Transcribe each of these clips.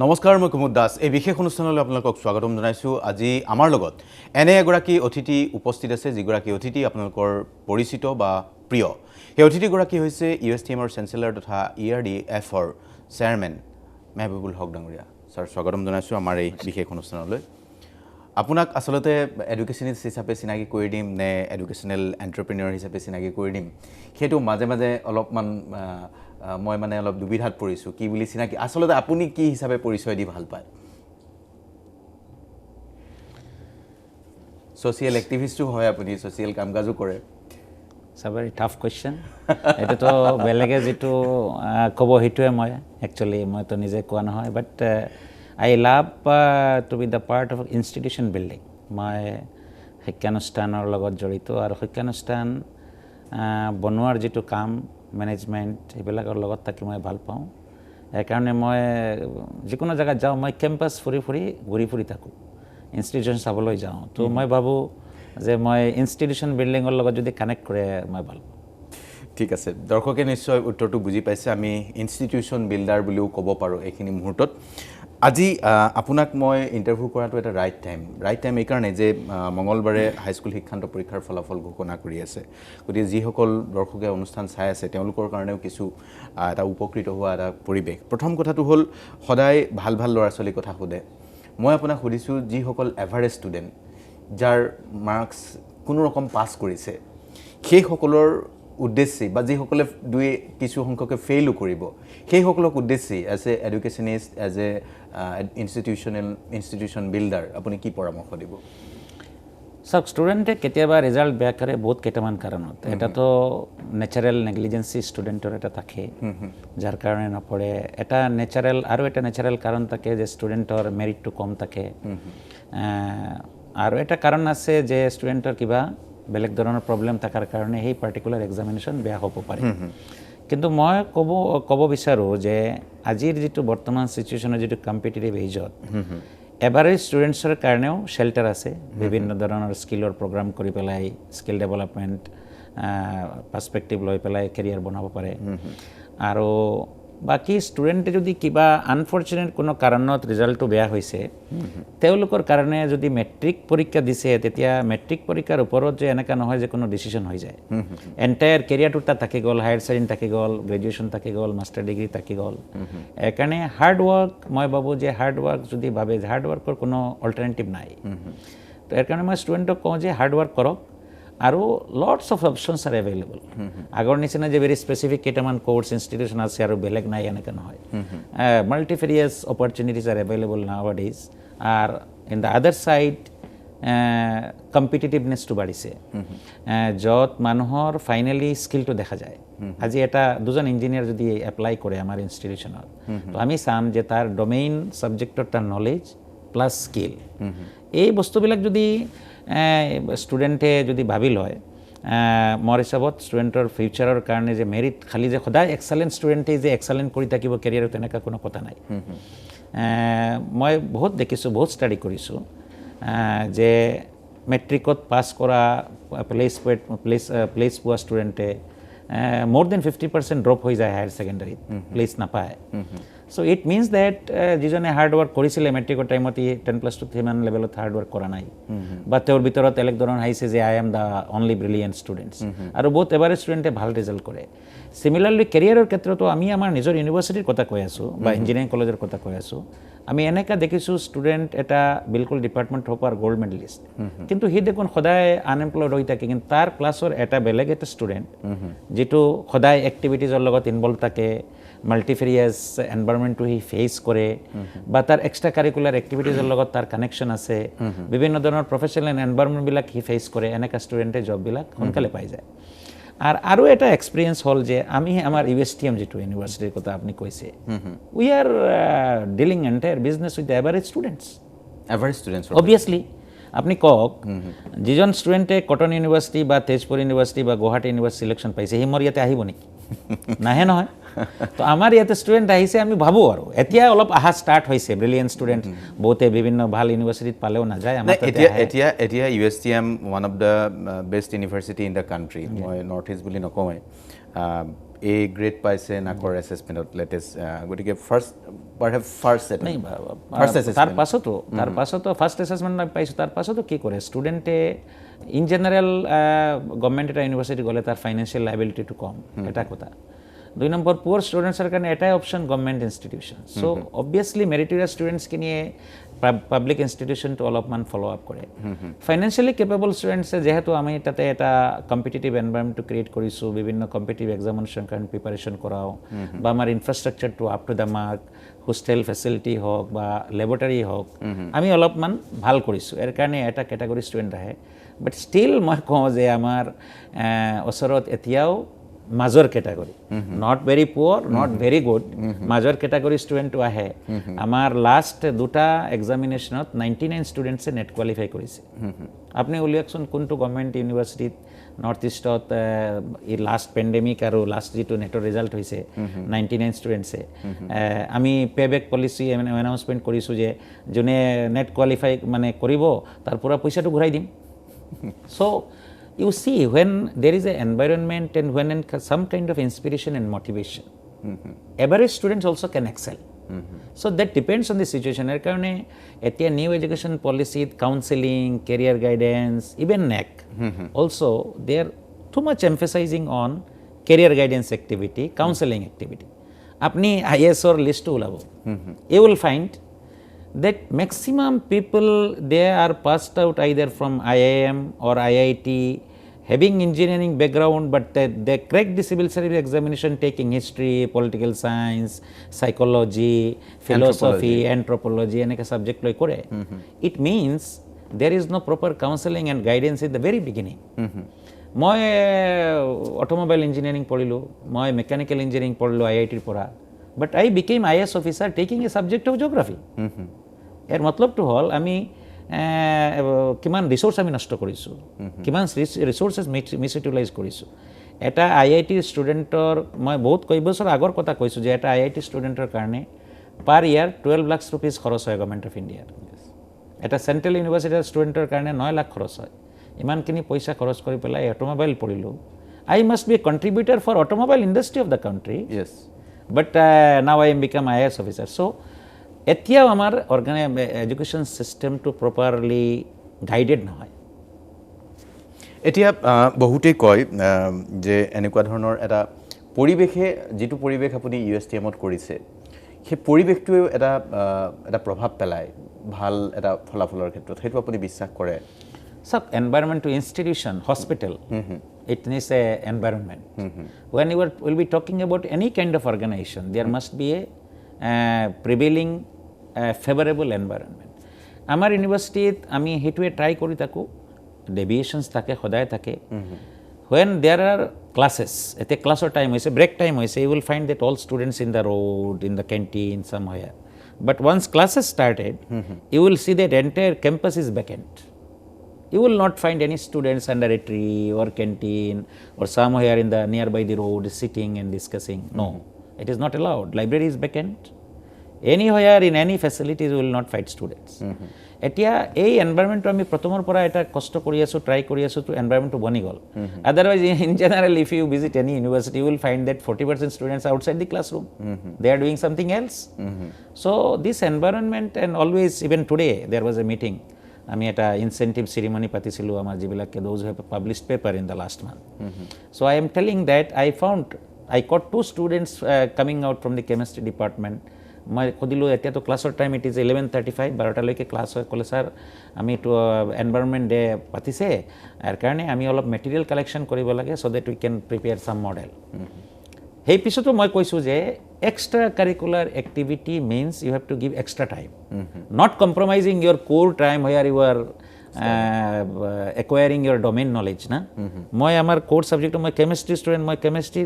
নমস্কাৰ মই কুমুদ দাস এই বিশেষ অনুষ্ঠানলৈ আপোনালোকক স্বাগতম জনাইছো আজি আমাৰ লগত এনে এগৰাকী অতিথি উপস্থিত আছে যিগৰাকী অতিথি আপোনালোকৰ পৰিচিত বা প্ৰিয় এই অতিথিগৰাকী হৈছে ইউএছটিএমৰ চেঞ্চেলৰ তথা ইআৰডিএফৰ চেয়াৰমেন মেহবুবুল হক ডাঙৰীয়া স্যাৰ স্বাগতম জনাইছো আমাৰ এই বিশেষ অনুষ্ঠানলৈ আপোনাক আসলতে এডুকেশনিষ্ট হিচাপে চিনাকি কৰি দিম নে এডুকেশনাল এন্টাৰপ্ৰেনিয়ৰ হিচাপে চিনাকি কৰি দিম সেইটো মাজে মাজে অলপমান মই মানে অলপ দুবিধাত পৰিছো কি বুলি চিনাকি আসলতে আপুনি কি হিচাপে পৰিচয় দি ভাল পায় সোশ্যাল এক্টিভিষ্টও হয় আপুনি সোশ্যাল কামকাজও কৰে It's a very tough question. এটা তো বেলেগে যেটো কব হিটোৱে মই একচুয়ালি মই তো নিজে কোৱা নহয় বাট I love to be the part of institution building. মই শিক্ষানুষ্ঠানৰ লগত জড়িত আৰু শিক্ষানুষ্ঠান বনোৱাৰ যেটো কাম ম্যানেজমেন্ট এবিলাকৰ লগত থাকি মই ভাল পাওঁ এই কাৰণে মই যিকোনো জায়গা যাওঁ মই ক্যাম্পাস ঘূৰি ফুৰি থাকো ইনষ্টিটিউশন চাবলৈ যাওঁ তো মই ভাবো যে মই ইনষ্টিটিউশন বিল্ডিংৰ লগত যদি কানেক্ট কৰে মই ভাল ঠিক আছে দৰ্শকে নিশ্চয় উত্তৰটো বুজি পাইছে আমি ইনষ্টিটিউশন বিল্ডাৰ বুলিও ক'ব পাৰো এইখিনি মুহূৰ্তত আজি আপোনাক মই ইন্টাৰভিউ কৰাটো এটা ৰাইট টাইম এই কাৰণে যে মঙ্গলবাৰে হাইস্কুল শিক্ষান্ত পৰীক্ষাৰ ফলাফল ঘোষণা কৰি আছে গতিকে যিসকল দৰ্শকে অনুষ্ঠান চাই আছে তেওঁলোকৰ কাৰণেও কিছু এটা উপকৃত হোৱা এটা পৰিৱেশ প্ৰথম কথাটো হ'ল সদায় ভাল ল'ৰা ছোৱালীৰ কথা সোধে মই আপোনাক সুধিছো যিসকল এভাৰেজ ষ্টুডেন্ট যাৰ মাৰ্কস কোনো ৰকম পাস কৰিছে সেই সকলৰ উদ্দেশ্যে বা যি সকলে দুই কিছু সংখ্যকে ফেইলও কৰিব সেই সকলক উদ্দেশ্যে as a educationist as a institution builder আপুনি কি পৰামৰ্শ দিব সব স্টুডেন্টে কেতিয়াবা ৰিজাল্ট বেয়া কৰে বহুত কেইটামান কাৰণত এটা তো নেচাৰেল নেগলিজেন্সি স্টুডেন্টৰ এটা থাকে যাৰ কাৰণে নপৰে এটা নেচাৰেল কাৰণ থাকে যে স্টুডেন্টৰ মেৰিটটো কম থাকে আৰু এটা কাৰণ আছে যে স্টুডেন্টৰ কিবা বেলেগ ধৰণৰ প্ৰবলেম থাকাৰ কাৰণে এই পাৰ্টিকুলাৰ এক্সামিনেশন বেয়া হ'ব পাৰে কিন্তু মই ক'ব বিচাৰো যে আজিৰ যেটো বৰ্তমান সিচুৱেচনৰ যেটো কম্পিটিটিভ এজত এভাৰেজ স্টুডেন্টছৰ কাৰণেও শেল্টাৰ আছে বিভিন্ন ধৰণৰ স্কিলৰ প্ৰগ্ৰাম কৰি পেলাই স্কিল ডেভেলপমেন্ট পাৰ্সপেক্টিভ লৈ পেলাই কেৰিয়াৰ বনাব পাৰে আৰু বাকি স্টুডেন্টে যদি কিবা আনফৰচুনেট কোনো কাৰণত ৰিজাল্টটো বেয়া হৈছে তেওঁলোকৰ কাৰণে যদি মেট্ৰিক পৰীক্ষা দিছে তেতিয়া মেট্ৰিক পৰীক্ষাৰ ওপৰত যে এনেকা নহয় যে কোনো ডিসিশন হৈ যায় এন্টায়াৰ কেৰিয়াৰটো থাকি গ'ল হায়াৰ ছেকেণ্ডাৰী থাকি গ'ল গ্ৰেজুৱেচন থাকি গ'ল মাষ্টাৰ ডিগ্ৰী থাকি গ'ল একাৰণে হাৰ্ড ওয়াৰ্ক মই ভাবো যে হাৰ্ড ওয়াৰ্ক যদি ভাবে যে হাৰ্ড ওয়াৰ্কৰ কোনো অল্টাৰনেটিভ নাই তো এৰ কাৰণে মই স্টুডেন্টক কওঁ যে হাৰ্ড ওয়াৰ্ক কৰক আৰু lots of options are available আগৰ নিচিনা যে ভেৰি স্পেসিফিক কেটামান কোৰ্স ইনস্টিটিউশন আছে আৰু বেলেগ নাই এনেকা নহয় multifarious opportunities are available nowadays are in the other side competitiveness two বাঢ়িছে যত মানুহৰ ফাইনালি স্কিলটো দেখা যায় আজি এটা দুজন ইঞ্জিনিয়াৰ যদি এপ্লাই কৰে আমাৰ ইনষ্টিটিউশনত তো আমি চাম যে তাৰ ডোমেইন সাবজেক্টৰ তাৰ নলেজ প্লাস স্কিল এই বস্তুবিলাক যদি স্টুডেন্টে যদি ভাবি লয় মোৰ হিচাপত ষ্টুডেন্টৰ ফিউচাৰৰ কাৰণে যে মেৰিট খালি যে সদায় এক্সেলেন্ট ষ্টুডেন্টে যে এক্সেলেন্ট কৰি থাকিব কেৰিয়াৰত তেনেকা কোনো কথা নাই মই বহুত দেখিছো বহুত ষ্টাডি কৰিছো যে মেট্ৰিকত পাস কৰা প্লেস পোৱা ষ্টুডেন্টে more than 50% ড্ৰপ হৈ যায় হায়াৰ সেকেন্ডাৰীত প্লেস নাপায় So it means that যিজনে হাৰ্ড ওয়াৰ্ক কৰিছিল মেট্ৰিকৰ টাইমত 10+2 থিমান লেভেলত হাৰ্ড ওয়াৰ্ক কৰা নাই বা তেওঁৰ ভিতৰত এলেক ধৰণ হাইছে যে I am the only brilliant students আৰু বহুত এভাৰেজ ষ্টুডেন্টে ভাল ৰিজাল্ট কৰে সিমিলাৰলি কেৰিয়াৰৰ ক্ষেত্ৰতো আমি আমাৰ নিজৰ ইউনিভাৰ্সিটিৰ কথা কৈ আছো বা ইঞ্জিনিয়াৰিং কলেজৰ কথা কৈ আছো আমি এনেকা দেখিছো ষ্টুডেন্ট এটা বিলকুল ডিপাৰ্টমেন্ট টপাৰ গোল্ড মেডেলিষ্ট কিন্তু হি দেখোন সদায় আনএমপ্লয়েড হৈ থাকে কিন্তু তাৰ ক্লাছৰ এটা বেলেগ এটা ষ্টুডেন্ট যেটো সদায় এক্টিভিটিজৰ লগত ইনভলভ থাকে মাল্টিফেৰিয়াস এনভায়ৰনমেন্টটো হি ফেস কৰে বা তাৰ এক্সট্ৰা কাৰিকুলাৰ এক্টিভিটিজৰ লগত তাৰ কানেকশন আছে বিভিন্ন ধৰণৰ প্ৰফেশনাল এনভায়ৰনমেন্ট বিলাক হি ফেস কৰে এনেকা ষ্টুডেন্টে জব বিলাক সোনকালে পাই যায় আৰু এটা এক্সপেৰিয়েন্স হল যে আমি আমাৰ ইউএছটিএম যেটো ইউনিভাৰ্সিটিৰ কথা আপুনি কৈছে we are dealing entire business with average students obviously আপনি কক যিজন ষ্টুডেন্টে কটন ইউনিভাৰ্সিটি বা তেজপুৰ ইউনিভাৰ্সিটি বা গুৱাহাটী ইউনিভাৰ্সিটি সিলেকশন পাইছে হি মোৰ ইয়াতে আহিব নেকি নাহে নহয় তো আমাৰ ইয়াতে ষ্টুডেন্ট আহিছে আমি ভাবো আৰু এতিয়া অলপ আহা স্টাৰ্ট হৈছে ব্ৰিলিয়েন্ট ষ্টুডেন্ট বহুতে বিভিন্ন ভাল ইউনিভাৰ্সিটিত পালেও না যায় আমাৰ এতিয়া USTM one of the best university in the country মই নৰ্থ ইষ্ট বুলি নকওঁ A grade পাইছে নাকৰ এসেসমেন্টত লেটেস্ট গটিকে ফাৰ্স্ট পাৰহেপছ ফাৰ্ষ্ট তাৰ পাছতো ফাৰ্ষ্ট এছেছমেণ্ট আমি পাইছোঁ তাৰ পাছতো কি কৰে ষ্টুডেণ্টে ইন জেনেৰেল গভৰ্ণমেণ্ট এটা ইউনিভাৰ্চিটি গ'লে তাৰ ফাইনেন্সিয়েল লাইবিলিটিটো কম এটা কথা 2 নম্বৰ পুৱাৰ ষ্টুডেণ্টছৰ কাৰণে এটাই অপশ্যন গভৰ্ণমেণ্ট ইনষ্টিটিউশ্যন চ' অবভিয়াছলি মেৰিটৰিয়াছ ষ্টুডেণ্টছখিনিয়ে পাব্লিক ইনষ্টিটিউশ্যনটো অলপমান ফ'ল' আপ কৰে ফাইনেন্সিয়েলি কেপেবল ষ্টুডেণ্টছে যিহেতু আমি তাতে এটা কম্পিটিটিভ এনভাইৰনমেণ্টটো ক্ৰিয়েট কৰিছোঁ বিভিন্ন কম্পিটিটিভ এক্সামিনেশ্যন কাৰণে প্ৰিপাৰেশ্যন কৰাওঁ বা আমাৰ ইনফ্ৰাষ্ট্ৰাকচাৰটো up to the mark hostel facility হওক বা লেবৰেটৰী হওক আমি অলপমান ভাল কৰিছোঁ ইয়াৰ কাৰণে এটা কেটেগৰী ষ্টুডেণ্ট আহে বাট ষ্টিল মই কওঁ যে আমাৰ ওচৰত এতিয়াও মাজৰ কেটেগৰী নট ভেৰি পুৱাৰ নট ভেৰি গুড মাজৰ কেটেগৰী ষ্টুডেণ্টটো আহে আমাৰ লাষ্ট দুটা এক্সামিনেশ্যনত 99 ষ্টুডেণ্টছে নেট কোৱালিফাই কৰিছে আপুনি উলিয়াওকচোন কোনটো গভৰ্ণমেণ্ট ইউনিভাৰ্চিটিত নৰ্থ ইষ্টত এই লাষ্ট পেণ্ডেমিক আৰু লাষ্ট যিটো নেটৰ ৰিজাল্ট হৈছে 99 ষ্টুডেণ্টছে আমি পেবেক পলিচি এনাউন্সমেণ্ট কৰিছোঁ যে যোনে নেট কোৱালিফাই মানে কৰিব তাৰ পৰা পইচাটো ঘূৰাই দিম চ' you see when there is an environment and when some kind of inspiration and motivation average students also can excel so that depends on the situation er karone etia new education policy counseling career guidance even NEC also they are too much emphasizing on career guidance activity counseling activity apni IAS or list ulabo you will find that maximum people they are passed out either from IIM or IIT having engineering background but they crack the civil service examination taking history political science psychology philosophy anthropology eneka subject loi kore it means there is no proper counseling and guidance in the very beginning moi automobile engineering porilu moi mechanical engineering porilu IIT pora but I became IAS officer taking a subject of geography er matlab to hol ami কিমান resource আমি নষ্ট কৰিছোঁ কিমান resources মিছইউটিলাইজ কৰিছোঁ এটা IIT ষ্টুডেণ্টৰ মই বহুত কেইবছৰ আগৰ কথা কৈছোঁ যে এটা IIT ষ্টুডেণ্টৰ কাৰণে পাৰ ইয়াৰ 12 লাখ ৰুপিজ খৰচ হয় গভৰ্ণমেণ্ট অফ ইণ্ডিয়াৰ এটা চেণ্ট্ৰেল ইউনিভাৰ্চিটিৰ ষ্টুডেণ্টৰ কাৰণে 9 লাখ খৰচ হয় ইমানখিনি পইচা খৰচ কৰি পেলাই অট'মোবাইল পঢ়িলোঁ I must be a contributor for automobile industry of the country but now I am become IAS officer so এতিয়াও আমাৰ এডুকেশ্যন চিষ্টেমটো প্ৰপাৰলি গাইডেড নহয় এতিয়া বহুতেই কয় যে এনেকুৱা ধৰণৰ এটা পৰিৱেশে যিটো পৰিৱেশ আপুনি USTMত কৰিছে সেই পৰিৱেশটোৱেও এটা প্ৰভাৱ পেলায় ভাল এটা ফলাফলৰ ক্ষেত্ৰত সেইটো আপুনি বিশ্বাস কৰে চাওক environment to institution hospital it needs a environment when you will be talking about any kind of organization there must be a prevailing favorable environment আমাৰ ইউনিভাৰ্চিটিত আমি হেতুৱে ট্ৰাই কৰি থাকোঁ ডেভিয়েশ্যনছ থাকে সদায় থাকে when there are classes এতে ক্লাছৰ টাইম হৈছে ব্ৰেক টাইম হৈছে you will find that all students in the road in the canteen somewhere but once classes started you will see that entire campus is vacant you will not find any students under a tree or canteen or somewhere in the nearby the road sitting and discussing no it is not allowed library is vacant anywhere in any facilities we will not find students etia ei environment ami prothomor pora eta kosto kori asu try kori asu to environment to bani gol otherwise in general if you visit any university you will find that 40% students outside the classroom they are doing something else so this environment and always even today there was a meeting আমি এটা incentive ceremony পাতিছিলো আমার যিবিলাকে those who have published paper in the last month so I am telling that I got 2 students coming out from the chemistry department মই কদিলো এতিয়া তো ক্লাছৰ time it is 11:35 12টা লৈকে ক্লাছ হয় কলে স্যাৰ আমি তো এনভাইৰনমেন্ট ডে পাতিছে ইয়াৰ কাৰণে আমি অলপ মেটেৰিয়েল কালেকশ্যন কৰিব লাগে so that we can prepare sum model সেই পিছতো মই কৈছোঁ যে extra curricular activity means you have to give extra time not compromising your core time where you are acquiring your domain knowledge na moi amar core subject moi chemistry student moi chemistry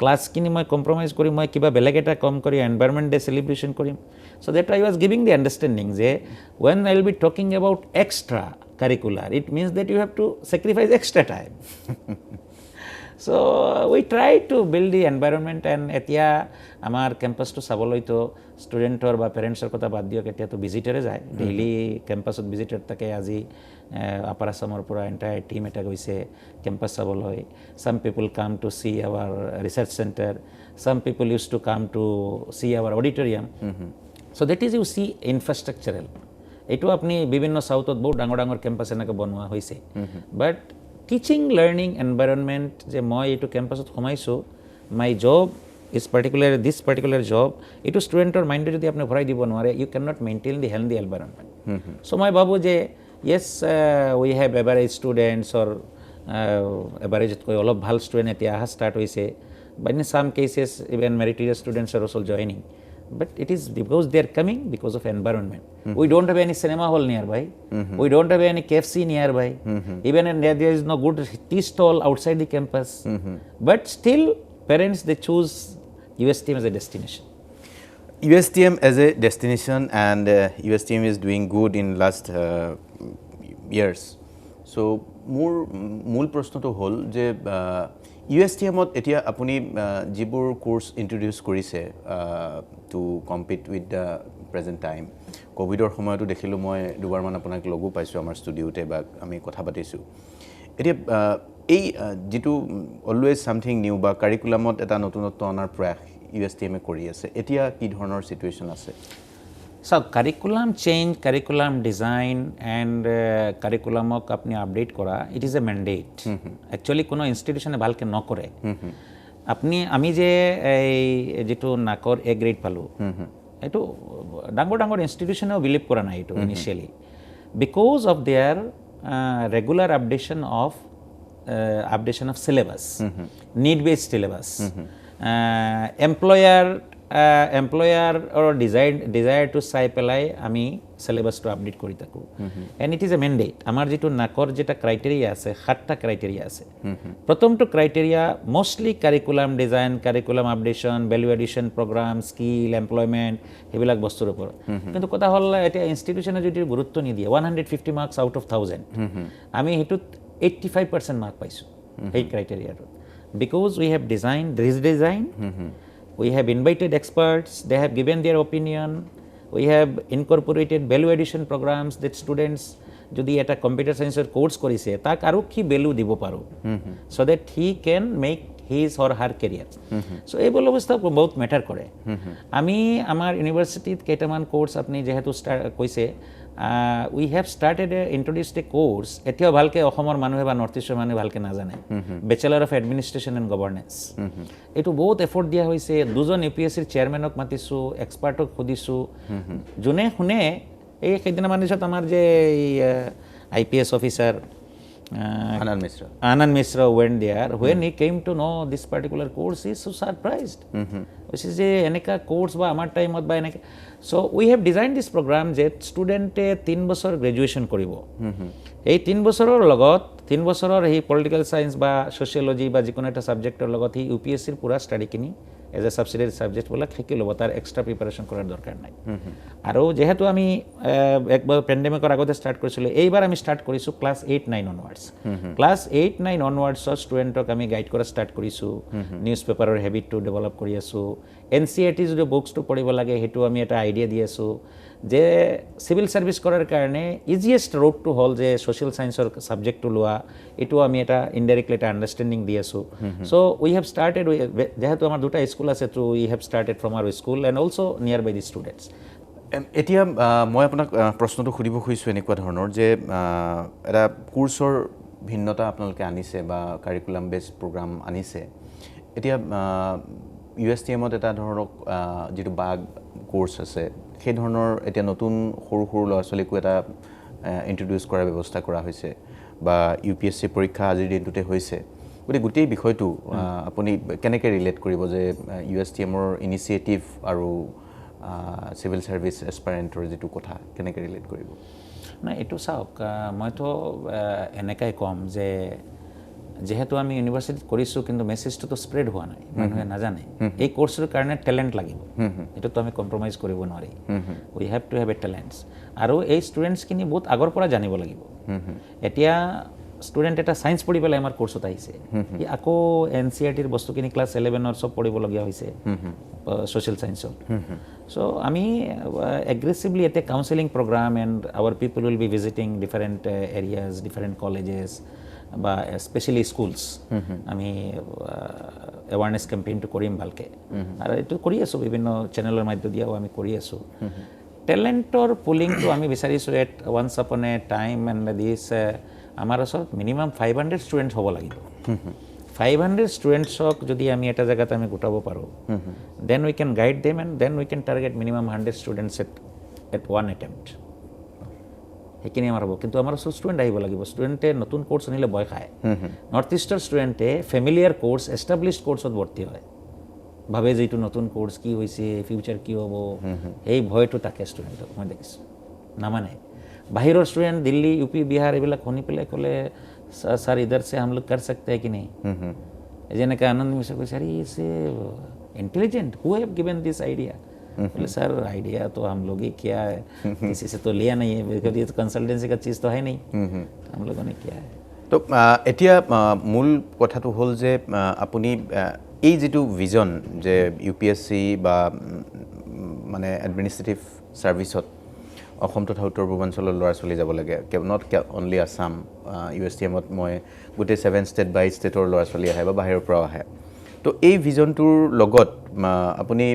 class kini moi compromise kori moi kiba beleg eta kom kori environment day celebration kori so that I was giving the understanding je when I will be talking about extra curricular it means that you have to sacrifice extra time so we try to build the environment and etia amar campus to saboloi to student or ba parents or kotha bad dio etia to visitor e jay daily campus ot visitor take aji apara samor pura entire team eta goise campus saboloi some people come to see our research center some people used to come to see our auditorium So that is you see infrastructural. এইটো আপনি বিভিন্ন সাউথত বহুত ডাঙৰ ডাঙৰ campus এনেকৈ বনোৱা হৈছে বাট teaching learning environment যে মই এইটো কেম্পাছত সোমাইছোঁ my job is particular this particular job এইটো ষ্টুডেণ্টৰ মাইণ্ডত যদি আপুনি ভৰাই দিব নোৱাৰে you can not maintain the healthy environment so' মই ভাবোঁ যে yes we have average students or এভাৰেজতকৈ অলপ ভাল ষ্টুডেণ্ট এতিয়া অহা ষ্টাৰ্ট হৈছে but in some cases even meritorious students are also joining. But it is because they are coming because of environment. We don't have any cinema hall nearby. We don't have any KFC nearby. Even there is no good tea stall outside the campus. But still, parents, they choose USTM as a destination. USTM as a destination, and USTM is doing good in last years. So, মূল প্ৰশ্নটো হ'ল যে USTMত এতিয়া আপুনি যিবোৰ course introduce কৰিছে two compete with the present time কোভিডৰ সময়তো দেখিলোঁ মই দুবাৰমান আপোনাক লগো পাইছোঁ আমাৰ ষ্টুডিঅ'তে বা আমি কথা পাতিছোঁ এতিয়া এই যিটো অলৱেজ ছামথিং নিউ বা কাৰিকুলামত এটা নতুনত্ব অনাৰ প্ৰয়াস USTMে কৰি আছে এতিয়া কি ধৰণৰ চিটুৱেশ্যন আছে চাওক curriculum change curriculum design and কাৰিকুলামক আপুনি আপডেট কৰা it is a mandate actually কোনো ইনষ্টিটিউশ্যনে ভালকৈ নকৰে আমি যে এই যিটো নাকৰ এ গ্ৰেড পালোঁ এইটো ডাঙৰ ডাঙৰ ইনষ্টিটিউশ্যনেও বিলিভ কৰা নাই এইটো initially because of their regular updation of syllabus need based syllabus এমপ্লয়াৰৰ ডিজায়াৰটো চাই পেলাই আমি চিলেবাছটো আপডেট কৰি থাকোঁ and it is a mandate আমাৰ যিটো নাকৰ যেটা ক্ৰাইটেৰিয়া আছে 7টা ক্ৰাইটেৰিয়া আছে প্ৰথমটো criteria mostly curriculum design curriculum updation value addition programme skill employment সেইবিলাক বস্তুৰ ওপৰত কিন্তু কথা হ'ল এতিয়া ইনষ্টিটিউশ্যনে যদি গুৰুত্ব নিদিয়ে 150 মাৰ্কছ আউট অফ 1000 আমি সেইটোত 85% মাৰ্ক পাইছোঁ সেই ক্ৰাইটেৰিয়াটোত because we have design rich design we have invited experts, they have given their opinion, we have incorporated value addition programs that students যদি এটা কম্পিউটাৰ সায়েন্সৰ কোৰ্স কৰিছে তাক আৰু কি ভ্যালু দিব পাৰো so that he can make his or her career so এই বল অৱস্থা বহুত ম্যাটাৰ কৰে আমি আমাৰ ইউনিভাৰ্সিটিত কেইটামান কোৰ্স আপনি যেহেতু কৈছে we have started introduced a course এতিয়াও ভালকে অসমৰ মানুহে বা নৰ্থ ইষ্টৰ মানুহে ভালকে নাজানে ব্যাচেলাৰ অফ এডমিনিষ্ট্ৰেশ্যন এণ্ড গভৰ্নেন্স এইটো বহুত এফৰ্ট দিয়া হৈছে দুজন ইউপিএসসিৰ চেয়াৰমেনক মাতিছো এক্সপাৰ্টক খুদিছো যোনে শুনে এই সেইদিনা মানিছত আমাৰ যে IPS officer Anand Mishra went there. When he came to know this particular course, he is so surprised. Which is a eneka course ba amar time ba eneka. So we have designed this program that student 3 বছৰ graduation কৰিব এই 3 বছৰৰ লগত 3 বছৰৰ এই political science বা sociology বা যিকোনো এটা সাবজেক্টৰ লগত এই ইউপিএসসিৰ পুৰা স্টাডি কিনি এজ এ সাবসিডিয়াৰি সাবজেক্ট বলা শিকি ল'ব তাৰ এক্সট্ৰা প্ৰিপাৰেশ্যন কৰাৰ দৰকাৰ নাই আৰু যেহেতু আমি একবাৰ পেণ্ডেমিকৰ আগতে ষ্টাৰ্ট কৰিছিলোঁ এইবাৰ আমি ষ্টাৰ্ট কৰিছোঁ ক্লাছ 8-9 অনৱাৰ্ডছ ক্লাছ 8-9 অনৱাৰ্ডছৰ ষ্টুডেণ্টক আমি গাইড কৰা ষ্টাৰ্ট কৰিছোঁ নিউজ পেপাৰৰ হেবিটটো ডেভেলপ কৰি আছোঁ এনচিইআৰটি যদি বুকছটো পঢ়িব লাগে সেইটো আমি এটা আইডিয়া দি আছোঁ যে সিভিল সার্ভিস করার কারণে ইজিয়েস্ট রোডটো হল যে সোশ্যাল সায়েন্সর সাবজেক্টটো লোৱা এটো আমি এটা ইনডাইরেক্টলি এটা আন্ডারস্ট্যান্ডিং দি আছো সো উই হ্যাভ স্টার্টেড যেহেতু আমার দুটা স্কুল আছে so we have started from our school and also near by the students এতিয়া মই আপোনাক প্ৰশ্নটো সুধিব খুজিছোঁ এনেকুৱা ধৰণৰ যে এটা কোৰ্সৰ ভিন্নতা আপোনালোকে আনিছে বা কাৰিকুলাম বেছড প্ৰগ্ৰাম আনিছে এতিয়া USTMত এটা ধৰক যেটো বাগ কোৰ্স আছে সেই ধৰণৰ এতিয়া নতুন সৰু সৰু ল'ৰা ছোৱালীকো এটা ইন্ট্ৰোডিউস কৰাৰ ব্যৱস্থা কৰা হৈছে বা ইউপিএসসি পৰীক্ষা আজিৰ দিনটোতে হৈছে গতিকে গোটেই বিষয়টো আপুনি কেনেকৈ ৰিলেট কৰিব যে USTMৰ ইনিচিয়েটিভ আৰু সিভিল সাৰ্ভিস এসপাৰেণ্টৰ যেটো কথা কেনেকৈ ৰিলেট কৰিব না এটো চাওক মইতো এনেকাই কম যে যেহেতু আমি ইউনিভাৰ্সিটিত কৰিছোঁ কিন্তু মেছেজটো তো স্প্ৰেড হোৱা নাই মানুহে নাজানে এই কোৰ্সৰ কাৰণে ট্যালেন্ট লাগিব এটো আমি কম্প্ৰমাইজ কৰিব নোৱাৰি we have to have a talents আৰু এই ষ্টুডেন্টছখিনি বহুত আগৰ পৰা জানিব লাগিব এতিয়া ষ্টুডেন্ট এটা সায়েন্স পঢ়ি পেলাই আমাৰ কোৰ্সত আহিছে আকৌ এনচিইআৰটিৰ বস্তুখিনি ক্লাছ 11ৰ সব পঢ়িবলগীয়া হৈছে সোশ্যাল সায়েন্সৰ সো আমি এগ্ৰেসিভলি এতে counselling program and our people will be visiting different areas different colleges বা স্পেশালি স্কুলস আমি এৱাৰনেছ কেম্পেইনটো কৰিম ভালকৈ আৰু এইটো কৰি আছোঁ বিভিন্ন চেনেলৰ মাধ্যমেদিও আমি কৰি আছোঁ টেলেণ্টৰ পুলিংটো আমি বিচাৰিছোঁ এট ওৱান্স আপন এ টাইম এণ্ড দিছ আমাৰ ওচৰত মিনিমাম 500 ষ্টুডেণ্টছ হ'ব লাগিব 500 ষ্টুডেণ্টছক যদি আমি এটা জেগাত আমি গোটাব পাৰোঁ then we can guide them and then we can target minimum 100 students at one attempt সেইখিনি আমাৰ হ'ব কিন্তু আমাৰ ওচৰত ষ্টুডেণ্ট আহিব লাগিব ষ্টুডেণ্টে নতুন কোৰ্ছ আনিলে ভয় খায় নৰ্থ ইষ্টৰ ষ্টুডেণ্টে ফেমিলিয়াৰ কোৰ্ছ এষ্টাব্লিছড কোৰ্ছত ভৰ্তি হয় ভাবে যে এইটো নতুন কোৰ্ছ কি হৈছে ফিউচাৰ কি হ'ব সেই ভয়টো থাকে ষ্টুডেণ্টক মই দেখিছোঁ নামানে বাহিৰৰ ষ্টুডেণ্ট দিল্লী ইউপি বিহাৰ এইবিলাক শুনি পেলাই ক'লে सर इधर से हम लोग कर सकते हैं कि नहीं যেনেকৈ আনন্দ মিশ্ৰ কৈছে अरे इससे intelligent who have given this idea बोले सर आइडिया तो हम लोग ही किया है किसी से तो लिया नहीं है बिकॉज ये तो कंसल्टेंसी का चीज़ तो है नहीं हम लोगों ने किया है তো এতিয়া মূল কথাটো হ'ল যে আপুনি এই যেটো ভিজন যে ইউপিএসসি বা মানে এডমিনিষ্ট্ৰেটিভ সাৰ্ভিসত অসম তথা উত্তৰ পূৰ্বাঞ্চলৰ ল'ৰা ছোৱালী যাব লাগে নট অনলি আছাম USTMত মই গোটেই 7 ষ্টেট বাই ষ্টেটৰ ল'ৰা ছোৱালী আহে বা বাহিৰৰ পৰা আহে তো এই ভিজনটোৰ লগত আপুনি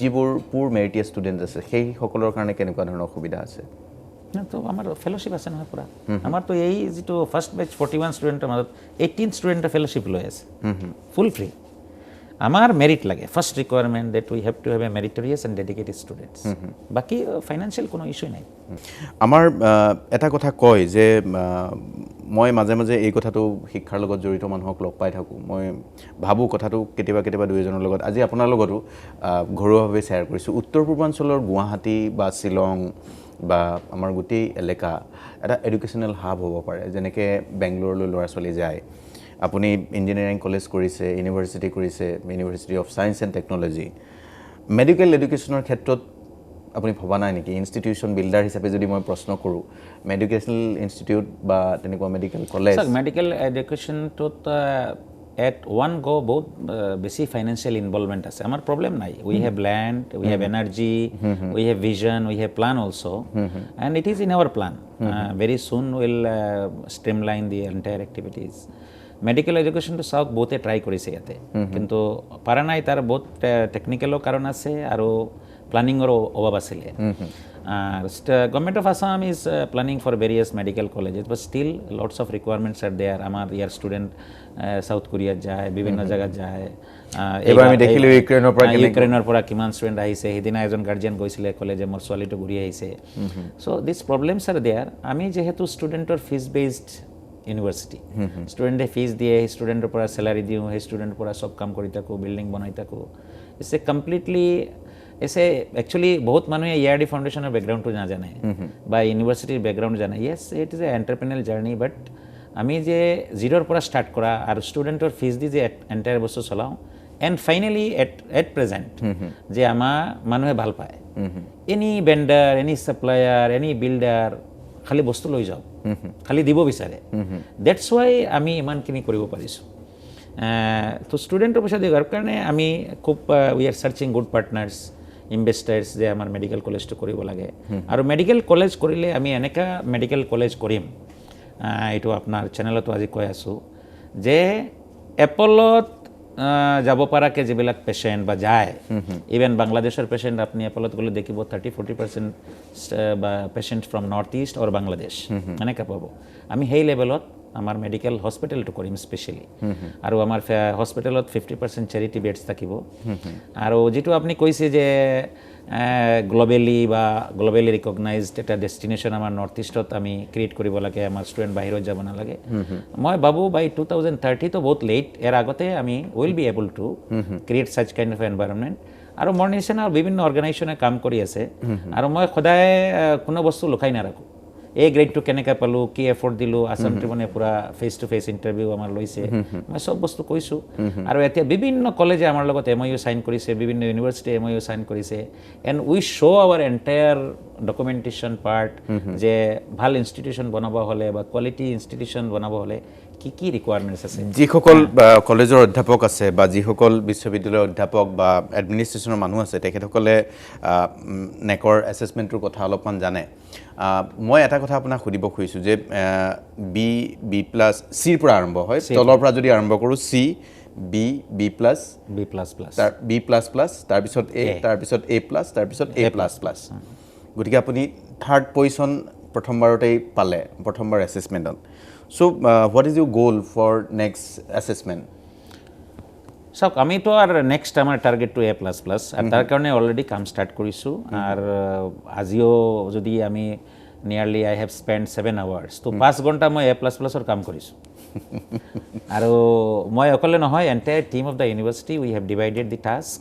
যিবোৰ পুৰ মেৰিটিয়াছ ষ্টুডেণ্ট আছে সেই সকলৰ কাৰণে কেনেকুৱা ধৰণৰ সুবিধা আছে তো আমাৰ ফেলোশ্বিপ আছে নহয় পুৰা আমাৰতো এই যিটো ফাৰ্ষ্ট বেচ 41 ষ্টুডেণ্টৰ মাজত 18 ষ্টুডেণ্টে ফেলোশ্বিপ লৈ আছে ফুল ফ্ৰী আমাৰ মেৰিট লাগে first requirement date we have to have A meritorious and dedicated students বাকী ফাইনেন্সিয়েল কোনো ইছ্যু নাই আমাৰ এটা কথা কয় যে মই মাজে মাজে এই কথাটো শিক্ষাৰ লগত জড়িত মানুহক লগ পাই থাকোঁ মই ভাবোঁ কথাটো কেতিয়াবা দুই এজনৰ লগত আজি আপোনাৰ লগতো ঘৰুৱাভাৱে শ্বেয়াৰ কৰিছোঁ উত্তৰ পূৰ্বাঞ্চলৰ গুৱাহাটী বা শ্বিলং বা আমাৰ গোটেই এলেকা এটা এডুকেশ্যনেল হাব হ'ব পাৰে যেনেকৈ বেংগলোৰলৈ ল'ৰা ছোৱালী যায় আপুনি ইঞ্জিনিয়াৰিং কলেজ কৰিছে ইউনিভাৰ্চিটি কৰিছে university of science and technology medical এডুকেশ্যনৰ ক্ষেত্ৰত আপুনি ভবা নাই নেকি ইনষ্টিটিউশ্যন বিল্ডাৰ হিচাপে যদি মই প্ৰশ্ন কৰোঁ মেডিকেল ইনষ্টিটিউট বা তেনেকুৱা মেডিকেল কলেজ মেডিকেল এডুকেশ্যনটোত এট ওৱান গো বহুত বেছি ফাইনেন্সিয়েল ইনভলভমেণ্ট আছে আমাৰ প্ৰব্লেম নাই we have land we have energy we have vision we have plan also' and it is in our plan very soon will streamline the entire activities medical এডুকেশ্যনটো চাওক বহুতে try কৰিছে ইয়াতে কিন্তু পাৰা নাই তাৰ বহুত টেকনিকেলো কাৰণ আছে আৰু প্লানিঙৰো অভাৱ আছিলে government of Assam is planning for various medical colleges but still lots of requirements are there আমাৰ ইয়াৰ ষ্টুডেণ্ট সাউথ কোৰিয়াত যায় বিভিন্ন জেগাত যায় ইউক্ৰেইনৰ পৰা কিমান ষ্টুডেণ্ট আহিছে সেইদিনা এজন গাৰ্জিয়ান গৈছিলে ক'লে যে মোৰ ছোৱালীটো ঘূৰি আহিছে চ' দিছ প্ৰব্লেমছ আৰ দেয়াৰ আমি যিহেতু ষ্টুডেণ্টৰ ফিজ বেছড ইউনিভাৰ্চিটি ষ্টুডেণ্টে ফিজ দিয়ে সেই ষ্টুডেণ্টৰ পৰা চেলাৰী দিওঁ সেই ষ্টুডেণ্টৰ পৰা চব কাম কৰি থাকোঁ বিল্ডিং বনাই থাকোঁ ইটছ এ কমপ্লিটলি একচুৱেলি বহুত মানুহে ERD ফাউণ্ডেশ্যনৰ বেকগ্ৰাউণ্ডটো নাজানে বা ইউনিভাৰ্চিটিৰ বেকগ্ৰাউণ্ড জানে yes it is A এণ্টাৰপ্ৰেনিয়েল journey বাট আমি যে জিৰ'ৰ পৰা ষ্টাৰ্ট কৰা আৰু ষ্টুডেণ্টৰ ফিজ দি যে এণ্টায়াৰ বস্তু চলাওঁ এণ্ড ফাইনেলি এট প্ৰেজেণ্ট যে আমাৰ মানুহে ভাল পায় any vendor any supplier any builder খালি বস্তু লৈ যাওক খালি দিব বিচাৰে ডেটছ ৱাই আমি ইমানখিনি কৰিব পাৰিছোঁ তো ষ্টুডেণ্টৰ পইচা দিয়াৰ কাৰণে আমি খুব we are searching good partners ইনভেষ্টাৰ্ছ যে আমাৰ মেডিকেল কলেজটো কৰিব লাগে আৰু মেডিকেল কলেজ কৰিলে আমি এনেকুৱা মেডিকেল কলেজ কৰিম এইটো আপোনাৰ চেনেলতো আজি কৈ আছোঁ যে এপলত যাব পৰাকৈ যিবিলাক পেচেণ্ট বা যায় ইভেন বাংলাদেশৰ পেচেণ্ট আপুনি এপলত গ'লে দেখিব 30-40% বা পেচেণ্ট ফ্ৰম নৰ্থ ইষ্ট অৰ বাংলাদেশ এনেকৈ পাব আমি সেই লেভেলত আমাৰ মেডিকেল হস্পিটেলটো কৰিম স্পেচিয়েলি আৰু আমাৰ হস্পিটেলত 50% চেৰিটি বেডছ থাকিব আৰু যিটো আপুনি কৈছে যে গ্ল'বেলি ৰিকগনাইজড এটা ডেষ্টিনেশ্যন আমাৰ নৰ্থ ইষ্টত আমি ক্ৰিয়েট কৰিব লাগে আমাৰ ষ্টুডেণ্ট বাহিৰত যাব নালাগে মই ভাবোঁ বাই 2030 তো বহুত লেট ইয়াৰ আগতে আমি will be able to create ছাচ kind of environment আৰু মোৰ নিচিনা বিভিন্ন অৰ্গেনাইজেশ্যনে কাম কৰি আছে আৰু মই সদায় কোনো বস্তু লুকাই নাৰাখোঁ এই গ্ৰেডটো কেনেকৈ পালোঁ কি এফৰ্ট দিলোঁ আছাম ট্ৰিবিউনে পূৰা ফেচ টু ফেচ ইণ্টাৰভিউ আমাৰ লৈছে মই চব বস্তু কৈছোঁ আৰু এতিয়া বিভিন্ন কলেজে আমাৰ লগত MOU চাইন কৰিছে বিভিন্ন ইউনিভাৰ্চিটি MOU চাইন কৰিছে and we show' our entire documentation part যে ভাল ইনষ্টিটিউশ্যন বনাব হ'লে বা কোৱালিটি ইনষ্টিটিউশ্যন বনাব হ'লে কি কি ৰিকুৱাৰমেণ্টছ আছে যিসকল কলেজৰ অধ্যাপক আছে বা যিসকল বিশ্ববিদ্যালয়ৰ অধ্যাপক বা এডমিনিষ্ট্ৰেশ্যনৰ মানুহ আছে তেখেতসকলে নেকৰ এছেছমেণ্টটোৰ কথা অলপমান জানে মই এটা কথা আপোনাক সুধিব খুজিছোঁ যে B+, Cৰ পৰা আৰম্ভ হয় তলৰ পৰা যদি আৰম্ভ কৰোঁ C, B B plus B plus plus তাৰ বি প্লাছ প্লাছ তাৰপিছত তাৰপিছত এ প্লাছ তাৰপিছত এ প্লাছ প্লাছ গতিকে আপুনি থাৰ্ড পজিশ্যন প্ৰথমবাৰতেই পালে প্ৰথমবাৰ এছেছমেণ্টত চ' হোৱাট ইজ ইউৰ গ'ল ফৰ নেক্সট এছেছমেণ্ট চাওক আমিতো আৰু নেক্সট আমাৰ টাৰ্গেটটো এ প্লাছ প্লাছ আৰু তাৰ কাৰণে অলৰেডি কাম ষ্টাৰ্ট কৰিছোঁ আৰু আজিও যদি আমি নিয়াৰলি আই হেভ স্পেণ্ড 7 hours তো 5 ঘণ্টা মই এ প্লাছ প্লাছৰ কাম কৰিছোঁ আৰু মই অকলে নহয় entire team of the university we have divided the task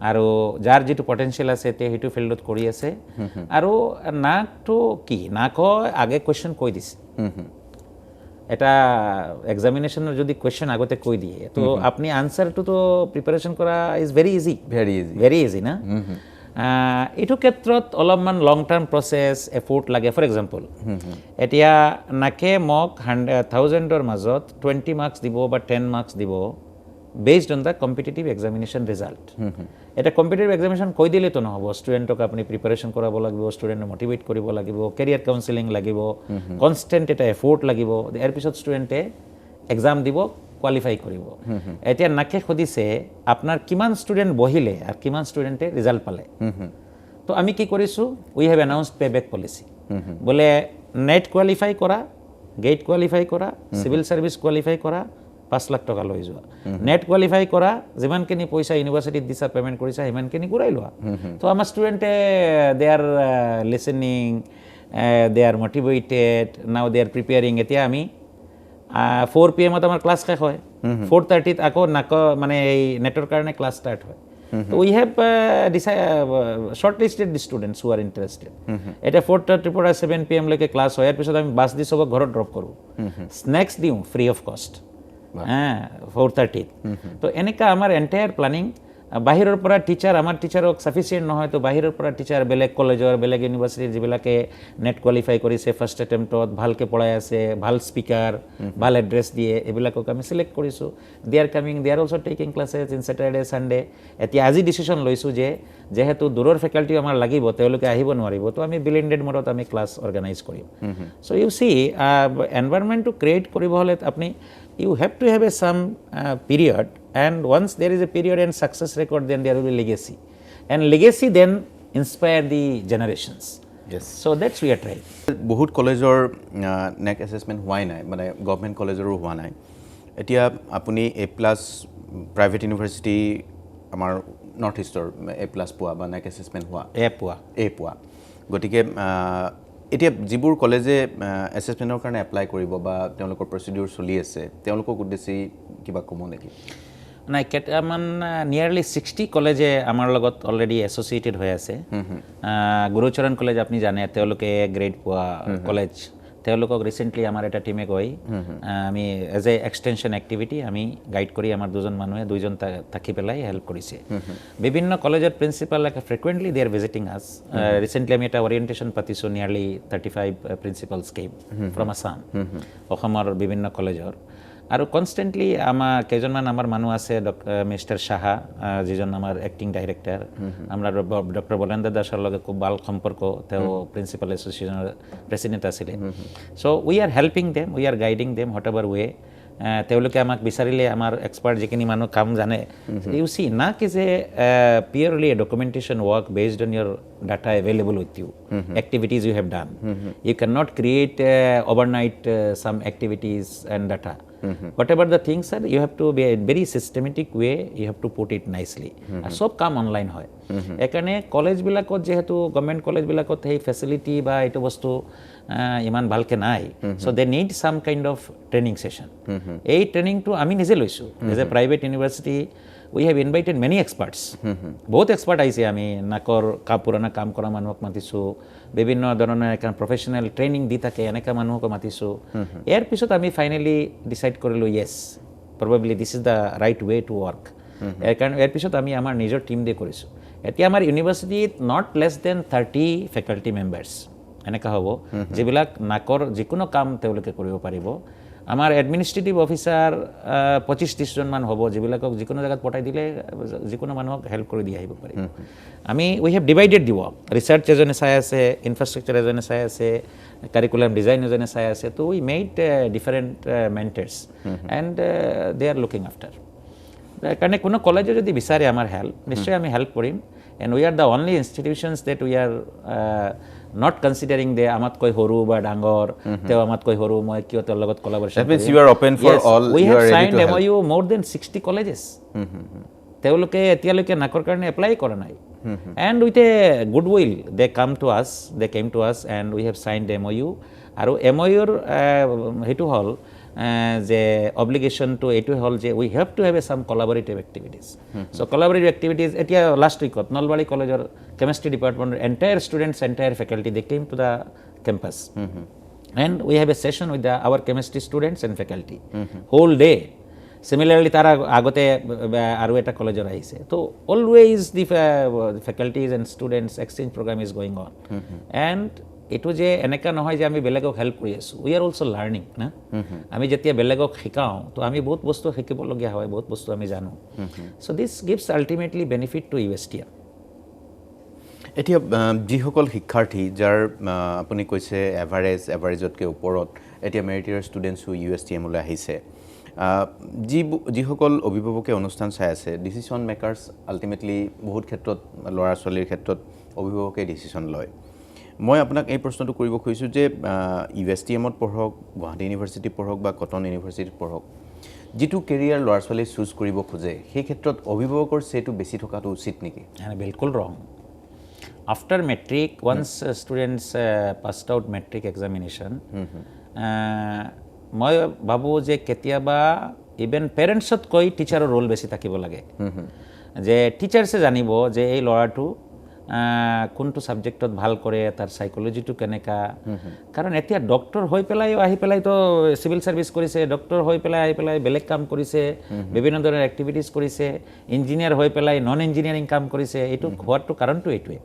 আৰু যাৰ যিটো পটেঞ্চিয়েল আছে তেওঁ সেইটো ফিল্ডত কৰি আছে আৰু নাকটো কি নাকৰ আগে কুৱেশ্যন কৈ দিছে এটা এক্সামিনেশ্যনৰ যদি কুৱেশ্যন আগতে কৈ দিয়ে তো আপুনি আনচাৰটো তো প্ৰিপাৰেশ্যন কৰা is very easy very easy না এইটো ক্ষেত্ৰত অলপমান লং টাৰ্ম প্ৰচেছ এফৰ্ট লাগে ফৰ এক্সাম্পল এতিয়া নাকে মোক 1000ৰ মাজত 20 মাৰ্কছ দিব বা 10 মাৰ্কছ দিব based on the competitive examination result এটা কম্পিটিটিভ এক্সামিনেশ্যন কৈ দিলেতো নহ'ব ষ্টুডেণ্টক আপুনি প্ৰিপাৰেশ্যন কৰাব লাগিব ষ্টুডেণ্টক মটিভেট কৰিব লাগিব কেৰিয়াৰ কাউন্সেলিং লাগিব কনষ্টেণ্ট এটা এফৰ্ট লাগিব ইয়াৰ পিছত ষ্টুডেণ্টে এক্সাম দিব কোৱালিফাই কৰিব এতিয়া নাকে সুধিছে আপোনাৰ কিমান ষ্টুডেণ্ট বহিলে আৰু কিমান ষ্টুডেণ্টে ৰিজাল্ট পালে তো আমি কি কৰিছোঁ we have announced pay back policy বোলে নেট কোৱালিফাই কৰা গেট কোৱালিফাই কৰা চিভিল ছাৰ্ভিচ কোৱালিফাই কৰা 5 লাখ টকা লৈ যোৱা নেট কোৱালিফাই কৰা যিমানখিনি পইচা ইউনিভাৰ্চিটিত দিছা পে'মেণ্ট কৰিছা সিমানখিনি ঘূৰাই লোৱা তো আমাৰ ষ্টুডেণ্টে দে আৰ লিচেনিং দে আৰ মটিভেটেড নাও দে আৰ প্ৰিপেয়াৰিং এতিয়া আমি 4 PM আমাৰ ক্লাছ শেষ হয় 4:30 আকৌ মানে এই নেটৰ কাৰণে ক্লাছ ষ্টাৰ্ট হয় so we have shortlisted the students who are interested এতিয়া 4:30 পৰা 7 PM লৈকে ক্লাছ হয় ইয়াৰ পিছত আমি বাছ দি চবক ঘৰত ড্ৰপ কৰোঁ স্নেক্স দিওঁ ফ্ৰী অফ কষ্ট 4:30 তো এনেকুৱা আমাৰ এণ্টায়াৰ প্লানিং বাহিৰৰ পৰা টিচাৰ আমাৰ টিচাৰক ছাফিচিয়েণ্ট নহয় তো বাহিৰৰ পৰা টিচাৰ বেলেগ কলেজৰ বেলেগ ইউনিভাৰ্চিটিৰ যিবিলাকে নেট কোৱালিফাই কৰিছে ফাৰ্ষ্ট এটেম্পটত ভালকৈ পঢ়াই আছে ভাল স্পীকাৰ ভাল এড্ৰেছ দিয়ে এইবিলাকক আমি চিলেক্ট কৰিছোঁ they are coming they are also' taking classes in Saturday Sunday এতিয়া আজি ডিচিশ্যন লৈছোঁ যে যেহেতু দূৰৰ ফেকাল্টি আমাৰ লাগিব তেওঁলোকে আহিব নোৱাৰিব তো আমি বিলেণ্ডেড মোডত আমি ক্লাছ অৰ্গেনাইজ কৰিম চ' ইউ চি এনভাইৰনমেণ্টটো ক্ৰিয়েট কৰিব হ'লে আপুনি you have to have some period and once there is a period and success record then there will be legacy and legacy then inspire the generations yes so that's we are trying বহুত কলেজৰ নেক assessment হোৱাই নাই মানে government কলেজৰো হোৱা নাই এতিয়া আপুনি A plus private university আমাৰ north ইষ্টৰ এ প্লাছ পোৱা বা নেক এছেছমেণ্ট হোৱা এ পোৱা গতিকে এতিয়া যিবোৰ কলেজে এছেছমেণ্টৰ কাৰণে এপ্লাই কৰিব বা তেওঁলোকৰ প্ৰচিডিউৰ চলি আছে তেওঁলোকক উদ্দেশ্যি কিবা ক'ব নেকি নাই কেইটামান নিয়াৰলি 60 কলেজে আমাৰ লগত অলৰেডি এছ'চিয়েটেড হৈ আছে গুৰুচৰণ কলেজ আপুনি জানে তেওঁলোকে গ্ৰেড পোৱা কলেজ তেওঁলোকক ৰিচেণ্টলি আমাৰ এটা টিমে গৈ আমি এজ এ এক্সটেনশ্যন এক্টিভিটি আমি গাইড কৰি আমাৰ দুজন থাকি পেলাই হেল্প কৰিছে বিভিন্ন কলেজৰ প্ৰিন্সিপাল ফ্ৰিকুৱেণ্টলি দে আৰ ভিজিটিং আছ ৰিচেণ্টলি আমি এটা অৰিয়েণ্টেশ্যন পাতিছোঁ নিয়াৰলি 35 প্ৰিন্সিপালছ কেম ফ্ৰম আছাম অসমৰ বিভিন্ন কলেজৰ আৰু কনষ্টেণ্টলি আমাৰ কেইজনমান আমাৰ মানুহ আছে মিষ্টাৰ সাহা যিজন আমাৰ এক্টিং ডাইৰেক্টৰ আমাৰ ডক্টৰ বলেন্দ্ৰ দাসৰ লগত খুব ভাল সম্পৰ্ক তেওঁ প্ৰিন্সিপাল এছ'চিয়েশ্যনৰ প্ৰেচিডেণ্ট আছিলে so' we are helping them we are guiding them whatever way তেওঁলোকে আমাক বিচাৰিলে আমাৰ এক্সপাৰ্ট যিখিনি মানুহ কাম জানে ইউ চি না কি যে purely a documentation work based on your data available with you activities you have done you can not create overnight some activities and data whatever the things are you have to be a very systematic way you have to put it nicely আৰু সব কাম online হয় একাৰণে কলেজবিলাকত যেহেতু government কলেজবিলাকত সেই facility বা এইটো বস্তু ইমান ভালকৈ নাই so' they need some kind of training session এই ট্ৰেইনিংটো আমি নিজে লৈছোঁ as a private university we have invited many experts বহুত এক্সপাৰ্ট আহিছে আমি নাকৰ পুৰণা কাম কৰা মানুহক মাতিছোঁ বিভিন্ন ধৰণৰ এখন প্ৰফেশ্যনেল ট্ৰেইনিং দি থাকে এনেকুৱা মানুহক মাতিছোঁ ইয়াৰ পিছত আমি ফাইনেলি ডিচাইড কৰিলোঁ yes probably this is the right way to work ইয়াৰ পিছত আমি আমাৰ নিজৰ টীম দিয়ে কৰিছোঁ এতিয়া আমাৰ ইউনিভাৰ্চিটিত not less than 30 faculty members এনেকুৱা হ'ব যিবিলাক নাকৰ যিকোনো কাম তেওঁলোকে কৰিব পাৰিব আমাৰ এডমিনিষ্ট্ৰেটিভ অফিচাৰ 25-30 জনমান হ'ব যিবিলাকক যিকোনো জেগাত পঠাই দিলে যিকোনো মানুহক হেল্প কৰি দি আহিব পাৰিব আমি we have divided the work research এজনে চাই আছে ইনফ্ৰাষ্ট্ৰাকচাৰ এজনে চাই আছে কাৰিকুলাম ডিজাইন এজনে চাই আছে so we made different mentors and they are looking after কাৰণে কোনো কলেজে যদি বিচাৰে আমাৰ হেল্প নিশ্চয় আমি হেল্প কৰিম and we are the only institutions that we are not considering they আমাতকৈ সৰু বা ডাঙৰ তেওঁ আমাতকৈ সৰু মই কিয় তেওঁৰ লগত কলাবৰেশ্যন That means you are open for all, we you have are ready signed to help. MOU more than 60 colleges তেওঁলোকে এতিয়ালৈকে নাকৰ কাৰণে এপ্লাই কৰা নাই and with a goodwill they came to us and we have sign MOU আৰু MOUৰ সেইটো হ'ল যে অব্লিগেশ্যনটো এইটোৱে হ'ল যে we have to have a some collaborative activities so' collaborative activities এতিয়া লাষ্ট উইকত নলবাৰী কলেজৰ কেমিষ্ট্ৰি ডিপাৰ্টমেণ্টৰ entire students entire faculty they came to the campus and we have a session with the our chemistry students and faculty whole day similarly তাৰ আগতে আৰু এটা কলেজৰ আহিছে so always the faculties and students exchange programme is going on and এইটো যে এনেকুৱা নহয় যে আমি বেলেগক হেল্প কৰি আছোঁ উই আৰ অলছ' লাৰ্ণিং না আমি যেতিয়া বেলেগক শিকাওঁ তো আমি বহুত বস্তু শিকিবলগীয়া হয় বহুত বস্তু আমি জানো so' this gives ultimately benefit to USTM এতিয়া যিসকল শিক্ষাৰ্থী যাৰ আপুনি কৈছে এভাৰেজতকৈ ওপৰত এতিয়া মেৰিটিয়াৰ ষ্টুডেণ্টছো USTMলৈ আহিছে যিসকল অভিভাৱকে অনুষ্ঠান চাই আছে ডিচিশ্যন মেকাৰ্ছ আল্টিমেটলি বহুত ক্ষেত্ৰত ল'ৰা ছোৱালীৰ ক্ষেত্ৰত অভিভাৱকে ডিচিশ্যন লয় মই আপোনাক এই প্ৰশ্নটো কৰিব খুজিছোঁ যে USTMত পঢ়ক গুৱাহাটী ইউনিভাৰ্চিটিত পঢ়ক বা কটন ইউনিভাৰ্চিটিত পঢ়ক যিটো কেৰিয়াৰ ল'ৰা ছোৱালীয়ে চুজ কৰিব খোজে সেই ক্ষেত্ৰত অভিভাৱকৰ চেটো বেছি থকাটো উচিত নেকি বিলকুল ৰং after matric once students passed out matric examination মই ভাবোঁ যে কেতিয়াবা ইভেন পেৰেণ্টছতকৈ টিচাৰৰ ৰোল বেছি থাকিব লাগে যে টিচাৰ্ছে জানিব যে এই ল'ৰাটো কোনটো ছাবজেক্টত ভাল কৰে তাৰ সাইকোলজিটো কেনেকা কাৰণ এতিয়া ডক্টৰ হৈ পেলাই আহি পেলাই তো সিভিল সাৰ্ভিস কৰিছে ডক্টৰ হৈ পেলাই আহি পেলাই বেলেগ কাম কৰিছে বিভিন্ন ধৰণৰ এক্টিভিটিজ কৰিছে ইঞ্জিনিয়াৰ হৈ পেলাই নন ইঞ্জিনিয়াৰিং কাম কৰিছে এইটো হোৱাটো কাৰণটো এইটোৱে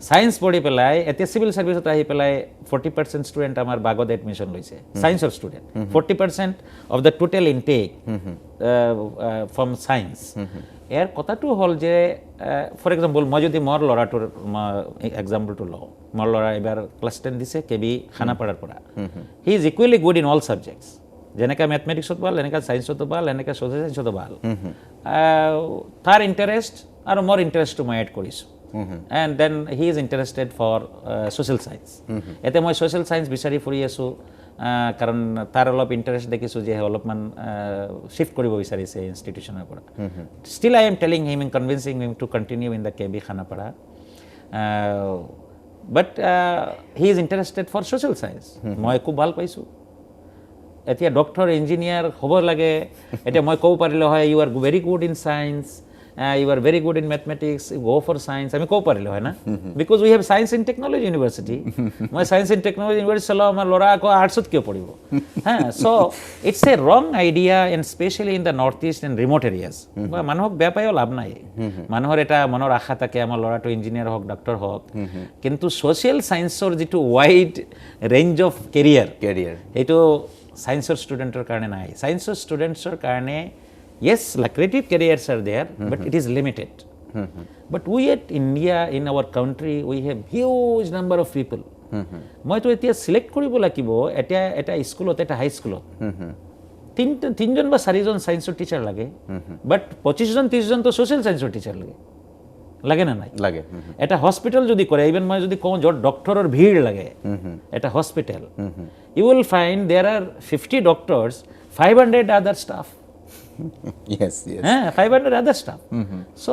সায়েন্স পঢ়ি পেলাই এতিয়া সিভিল সাৰ্ভিসত আহি পেলাই 40% ষ্টুডেণ্ট আমাৰ বাগত এডমিশন লৈছে সায়েন্সৰ student 40% of the total intake from science ইয়াৰ কথাটো হ'ল যে ফৰ এক্সাম্পল মই যদি মোৰ ল'ৰাটোৰ এক্সাম্পলটো লওঁ মোৰ ল'ৰা এবাৰ ক্লাছ 10 দিছে KB খানাপাৰাৰ পৰা he is equally good in all subjects যেনেকৈ মেথমেটিক্সত ভাল এনেকৈ ছায়েন্সতো ভাল এনেকৈ ছ'চিয়েল ছায়েন্সতো ভাল তাৰ ইণ্টাৰেষ্ট আৰু মোৰ ইণ্টাৰেষ্টটো মই এড কৰিছোঁ and then he is interested for social science এতিয়া মই ছ'চিয়েল ছায়েন্স বিচাৰি ফুৰি আছোঁ কাৰণ তাৰ অলপ ইণ্টাৰেষ্ট দেখিছোঁ যে অলপমান শিফ্ট কৰিব বিচাৰিছে ইনষ্টিটিউশ্যনৰ পৰা still I am telling him in convincing him to continue in the KB Khanapara but he is interested for social science মই খুব ভাল পাইছোঁ এতিয়া ডক্টৰ ইঞ্জিনিয়াৰ হ'ব লাগে এতিয়া মই ক'ব পাৰিলোঁ হয় you are very good in science you are very good in mathematics, go for science. I mean, ko parilo hai na? Because we have science and technology university. My science and technology university salo amar lora ko arts kyo padibo. So it's a wrong idea, and especially in the northeast and remote areas. Manohok bepayo labh nai. Manohor eta manor akha take amar lora to engineer hok, doctor hok. Kintu social science or jitu wide range of career. Eto science or student or karone nai. Science or students or karone yes, lucrative careers are there, but it is limited. But we at India, in our country, we have huge number of people. মই তো এতিয়া select কৰিব লাগিব এটা স্কুলত এটা হাই স্কুলত তিনজন বা চাৰিজন সায়েন্সৰ টিচাৰ লাগে বাট 25জন 30জন তো সোশ্যাল সায়েন্সৰ টিচাৰ লাগে না নাই লাগে এটা হস্পিটেল যদি কৰে ইভেন মই যদি কওঁ য'ত ডক্টৰৰ ভিৰ লাগে এটা hospital you will find there are 50 doctors 500 other staff yes 500 other stuff so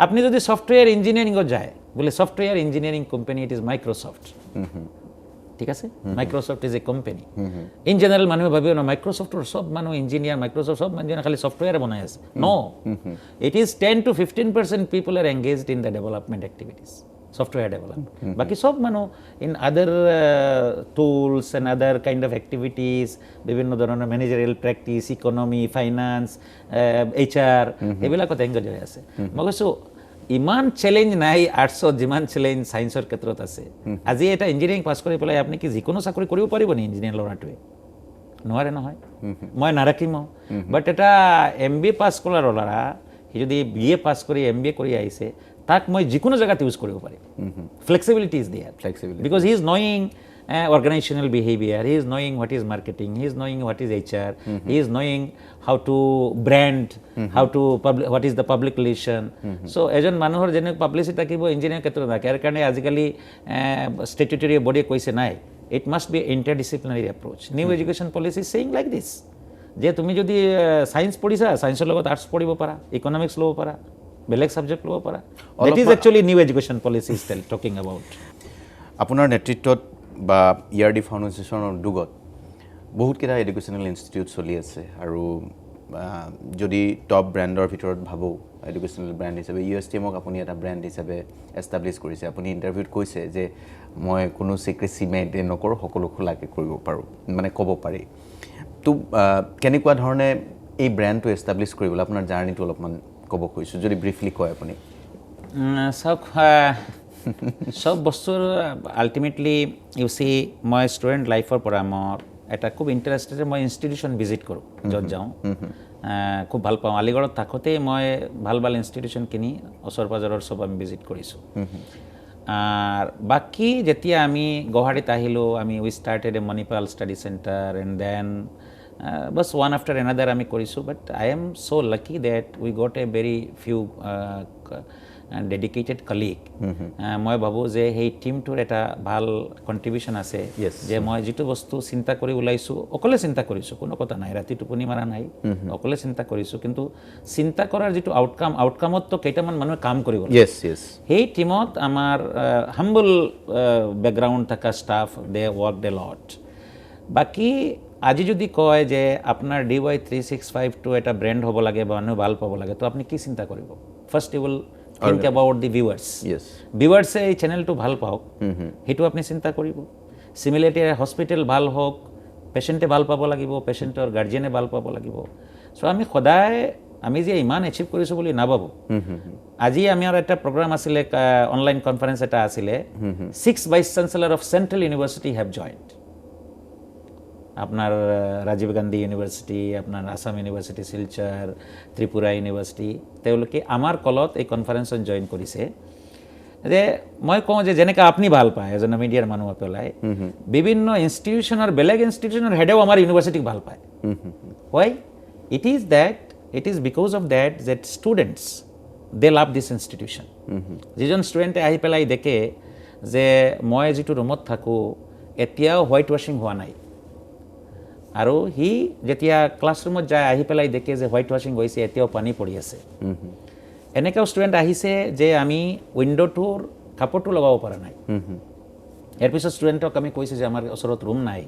apni jodi software engineering o jay bole software engineering company it is Microsoft ঠিক আছে Microsoft is a company in general মানুহে ভাবে না Microsoft or সব মানুহ engineer Microsoft সব মানুহ খালি সফটওয়্যাৰ বনাই আছে no it is 10 to 15% people are engaged in the development activities software development baki sob manu in other tools and other kind of activities bibhinno dhoroner managerial practice economy finance HR ebilakot engage hoy ase mogoso iman challenge nai arts or jiman challenge science or ketrot ase aji eta engineering pass kori pelai apni ki jikono chakori koribo paribo ni engineer loratue noare nohoy moi narakimo but eta MBA pass kolar olara he jodi BA pass kori MBA kori aise তাক মই যিকোনো জায়গাত use কৰিব পাৰিম flexibility is there because he is knowing organizational behavior, he is knowing what is marketing, he is knowing what is HR, he is knowing how to brand, how to what is the public relation. So ejon manuhor jene publicity takibo engineer ketra na ker karone azikali statutory body koise nai, it must be interdisciplinary approach. New education policy is saying like this, যে তুমি যদি science পঢ়িছা সায়েন্সৰ লগত arts পঢ়িব পাৰা, economics ল'ব পাৰা, বেলেগ সাবজেক্ট ল'ব পাৰা. That is actually new education policy is talking about. আপোনাৰ নেতৃত্বত বা ERD ফাউণ্ডেশ্যনৰ উদ্যোগত বহুতকেইটা এডুকেশ্যনেল ইনষ্টিটিউট চলি আছে আৰু যদি টপ ব্ৰেণ্ডৰ ভিতৰত ভাবোঁ এডুকেশ্যনেল ব্ৰেণ্ড হিচাপে USTMক আপুনি এটা ব্ৰেণ্ড হিচাপে এষ্টাব্লিছ কৰিছে. আপুনি ইণ্টাৰভিউত কৈছে যে মই কোনো চিক্ৰেচি মেইনটেইন নকৰোঁ, সকলো খোলাকৈ কৰিব পাৰোঁ, মানে ক'ব পাৰি. তো কেনেকুৱা ধৰণে এই ব্ৰেণ্ডটো এষ্টাব্লিছ কৰিবলৈ আপোনাৰ জাৰ্ণিটো অলপমান ক'ব খুজিছোঁ, যদি ব্ৰিফলি কয় আপুনি. চাওক, চব বস্তুৰ আল্টিমেটলি ইউ চি মই ষ্টুডেণ্ট লাইফৰ পৰা মোৰ এটা খুব ইণ্টাৰেষ্টেড, মই ইনষ্টিটিউশ্যন ভিজিট কৰোঁ য'ত যাওঁ, খুব ভাল পাওঁ. আলিগড়ত থাকোঁতেই মই ভাল ভাল ইনষ্টিটিউশ্যন কিনি ওচৰ পাজৰৰ চব আমি ভিজিট কৰিছোঁ. আৰ বাকি যেতিয়া আমি গুৱাহাটীত আহিলোঁ, আমি we started a Manipal study centre and then batch one after another আমি কৰিছোঁ. But I am so' lucky that we got a very few dedicated colleague. মই ভাবোঁ যে সেই টীমটোৰ এটা ভাল কণ্ট্ৰিবিউশ্যন আছে, যে মই যিটো বস্তু চিন্তা কৰি ওলাইছোঁ অকলে চিন্তা কৰিছোঁ, কোনো কথা নাই, ৰাতি টোপনি মাৰা নাই, অকলে চিন্তা কৰিছোঁ. কিন্তু চিন্তা কৰাৰ যিটো আউটকামততো কেইটামান মানুহে কাম কৰিব লাগে. সেই টীমত আমাৰ হাম্বল বেকগ্ৰাউণ্ড থকা ষ্টাফ, দে ৱৰ্ক দে লট. বাকী আজি যদি কয় যে আপোনাৰ DY365টো এটা ব্ৰেণ্ড হ'ব লাগে বা মানুহে ভাল পাব লাগে, তো আপুনি কি চিন্তা কৰিব? First you will think about the viewers. Viewers এই চ্যানেলটো ভাল পাওক, সেইটো আপুনি চিন্তা কৰিব. সিমিলাৰলি হস্পিটেল ভাল হওক, পেশেন্টে ভাল পাব লাগিব, পেশেন্টৰ গাৰ্জিয়ানে ভাল পাব লাগিব. সো আমি সদায় আমি যে ইমান এচিভ কৰিছোঁ বুলি নাভাবোঁ. আজি আমাৰ এটা প্ৰগ্ৰাম আছিলে, অনলাইন কনফাৰেন্স এটা আছিলে, 6 vice chancellor of central university have joined. আপনাৰ ৰাজীৱ গান্ধী ইউনিভাৰ্চিটি, আপনাৰ আসাম ইউনিভাৰ্চিটি শিলচৰ, ত্ৰিপুৰা ইউনিভাৰ্চিটি, তেওঁলোকে আমাৰ কলত এই কনফাৰেন্সত জইন কৰিছে. যে মই কওঁ যে যেনেকৈ আপুনি ভাল পায় এজন মিডিয়াৰ মানুহ পেলাই, বিভিন্ন ইনষ্টিটিউশ্যনৰ বেলেগ ইনষ্টিটিউশ্যনৰ হেডেও আমাৰ ইউনিভাৰ্চিটিক ভাল পায়. Why? It is because of that that students they love this institution. যিজন ষ্টুডেণ্টে আহি পেলাই দেখে যে মই যিটো ৰুমত থাকোঁ এতিয়াও হোৱাইট ৱাশ্বিং হোৱা নাই, আৰু সি যেতিয়া ক্লাছৰুমত যায় আহি পেলাই দেখে যে হোৱাইট ৱাশ্বিং হৈছে, এতিয়াও পানী পৰি আছে. এনেকাও ষ্টুডেণ্ট আহিছে যে আমি উইণ্ডোটোৰ কাপোৰটো লগাব পৰা নাই. ইয়াৰ পিছত ষ্টুডেণ্টক আমি কৈছোঁ যে আমাৰ ওচৰত ৰুম নাই.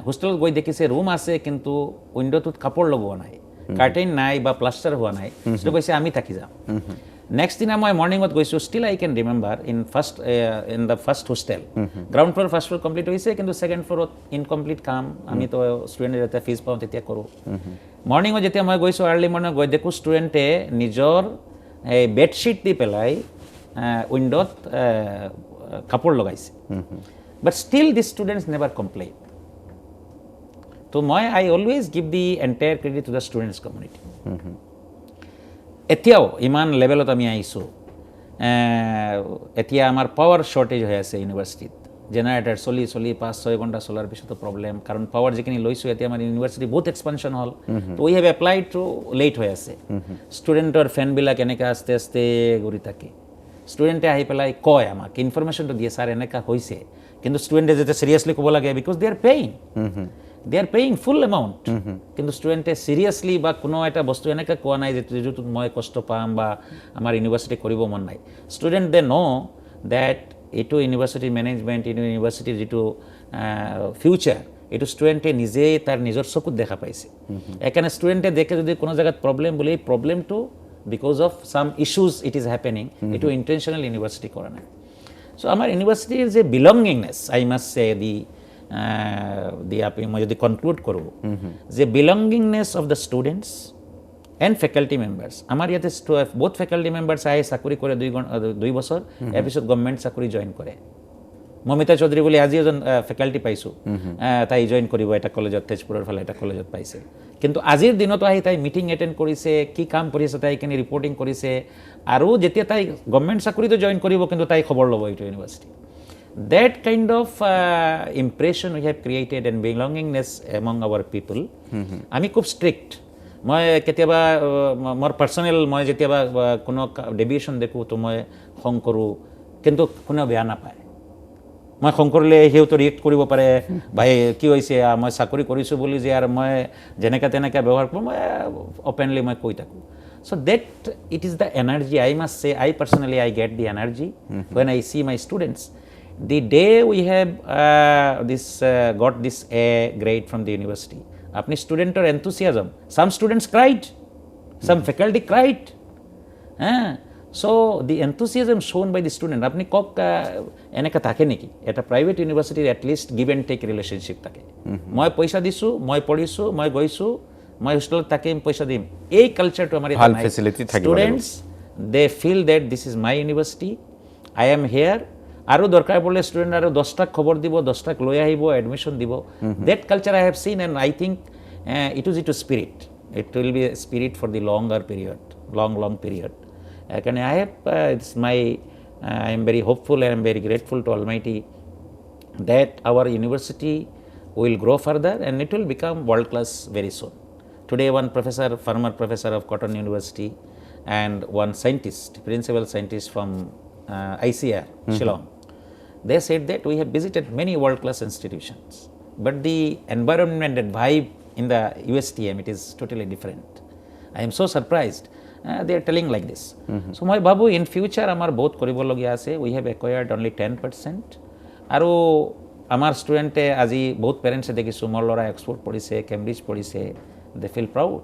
হোষ্টেলত গৈ দেখিছে ৰুম আছে কিন্তু উইণ্ডোটোত কাপোৰ লগোৱা নাই, কাৰ্টেইন নাই বা প্লাষ্টাৰ হোৱা নাই. সেইটো কৈছে আমি থাকি যাম. নেক্সট দিনা মই মৰ্ণিঙত গৈছোঁ, still I can remember in the first hostel, ground floor first floor complete হৈছে, কিন্তু ছেকেণ্ড ফ্ল'ৰত ইনকমপ্লিট কাম, আমিতো ষ্টুডেণ্টে যেতিয়া ফিজ পাওঁ তেতিয়া কৰোঁ. মৰ্ণিঙত যেতিয়া মই গৈছোঁ, আৰ্লি মৰ্ণিঙত গৈ দেখোঁ ষ্টুডেণ্টে নিজৰ এই বেডশ্বীট দি পেলাই উইণ্ডোত কাপোৰ লগাইছে. But still this students never complain. So I always give the entire credit to the students community. এতিয়াও ইমান লেভেলত আমি আহিছোঁ, এতিয়া আমাৰ পাৱাৰ শ্বৰ্টেজ হৈ আছে ইউনিভাৰ্চিটিত. জেনেৰেটাৰ চলি 5-6 ঘণ্টা চলাৰ পিছতো প্ৰব্লেম, কাৰণ পাৱাৰ যিখিনি লৈছোঁ এতিয়া আমাৰ ইউনিভাৰ্চিটি বহুত এক্সপানশ্যন হ'ল, তো we have applied two late হৈ আছে. ষ্টুডেণ্টৰ ফেনবিলাক এনেকৈ আস্তে আস্তে ঘূৰি থাকে. ষ্টুডেণ্টে আহি পেলাই কয় আমাক, ইনফৰমেশ্যনটো দিয়ে, ছাৰ এনেকুৱা হৈছে, কিন্তু ষ্টুডেণ্টে যেতিয়া চিৰিয়াছলি ক'ব লাগে, because they R paying full amount, কিন্তু ষ্টুডেণ্টে চিৰিয়াছলি বা কোনো এটা বস্তু এনেকৈ কোৱা নাই যে যিটোত মই কষ্ট পাম বা আমাৰ ইউনিভাৰ্চিটি কৰিব মন নাই. ষ্টুডেণ্ট দে ন' ডেট এইটো ইউনিভাৰ্চিটিৰ মেনেজমেণ্ট, এইটো ইউনিভাৰ্চিটিৰ যিটো ফিউচাৰ, এইটো ষ্টুডেণ্টে নিজেই তাৰ নিজৰ চকুত দেখা পাইছে. সেইকাৰণে ষ্টুডেণ্টে দেখে যদি কোনো জেগাত প্ৰব্লেম বুলি, এই প্ৰব্লেমটো বিকজ অফ চাম ইছ্যুজ ইট ইজ হেপেনিং, এইটো ইণ্টেনশ্যনেল ইউনিভাৰ্চিটি কৰা নাই. চ' আমাৰ ইউনিভাৰ্চিটিৰ যে বিলংগিংনেছ, আই মাষ্ট চে মই যদি কনক্লুড কৰোঁ যে belongingness of the students and faculty members. আমাৰ ইয়াতে বহুত ফেকাল্টি মেম্বাৰ্ছ আহি চাকৰি কৰে 2 বছৰ, ইয়াৰ পিছত গভৰ্ণমেণ্ট চাকৰি জইন কৰে. মমিতা চৌধুৰী বুলি আজি এজন ফেকাল্টি পাইছোঁ, তাই জইন কৰিব এটা কলেজত, তেজপুৰৰ ফালে এটা কলেজত পাইছে. কিন্তু আজিৰ দিনতো আহি তাই মিটিং এটেণ্ড কৰিছে, কি কাম কৰিছে তাই এইখিনি ৰিপৰ্টিং কৰিছে, আৰু যেতিয়া তাই গভৰ্ণমেণ্ট চাকৰিটো জইন কৰিব কিন্তু তাই খবৰ ল'ব এইটো university. that kind of impression we have created and belongingness among our people. আমি খুব strict. মই কেতিয়াবা মোৰ পাৰ্চনেল মই যেতিয়াবা কোনো ডেভিয়েশ্যন দেখোঁ তো মই খং কৰোঁ, কিন্তু কোনেও বেয়া নাপায়। মই খং কৰিলে সিহঁতে ৰিয়েক্ট কৰিব পাৰে, ভাই কি হৈছে মই চাকৰি কৰিছোঁ বুলি যে আৰু মই যেনেকৈ তেনেকৈ ব্যৱহাৰ কৰোঁ, মই অপেনলি মই কৈ থাকোঁ। So that it is the energy, I must say, I personally I get the energy when I see my students. The day we have got this A grade from the university, apni student or enthusiasm, some students cried, some faculty cried. So the enthusiasm shown by the student, apni kok eneka thake neki, at a private university at least give and take relationship thake. Moi paisa disu, moi podisu, moi goisu, মই হোষ্টেলত থাকিম, পইচা দিম, এই কালচাৰটো আমাৰ ভাল facility থাকিব। Students they feel that this is my university, I am here, আৰু দৰকাৰ পৰিলে ষ্টুডেণ্ট আৰু 10টাক খবৰ দিব, 10টাক লৈ আহিব, এডমিশ্যন দিব। That culture I have seen and I think it spirit, it will be spirit for the longer period, long period. সেইকাৰণে I have it's my I am very hopeful, I am very grateful to Almighty that our university will grow further and it will become world class very soon. Today one professor, former professor of Cotton University, and one scientist, principal scientist from ICR, Shillong, they said that we have visited many world class institutions, but the environment and vibe in the USTM, it is totally different. I am so surprised. They are telling like this. So my babu, in future amar bahut koribologia ase, we have acquired only 10%. Aru amar student aji bahut parents e dekhisu mor lora Oxford পঢ়িছে, Cambridge পঢ়িছে, they feel proud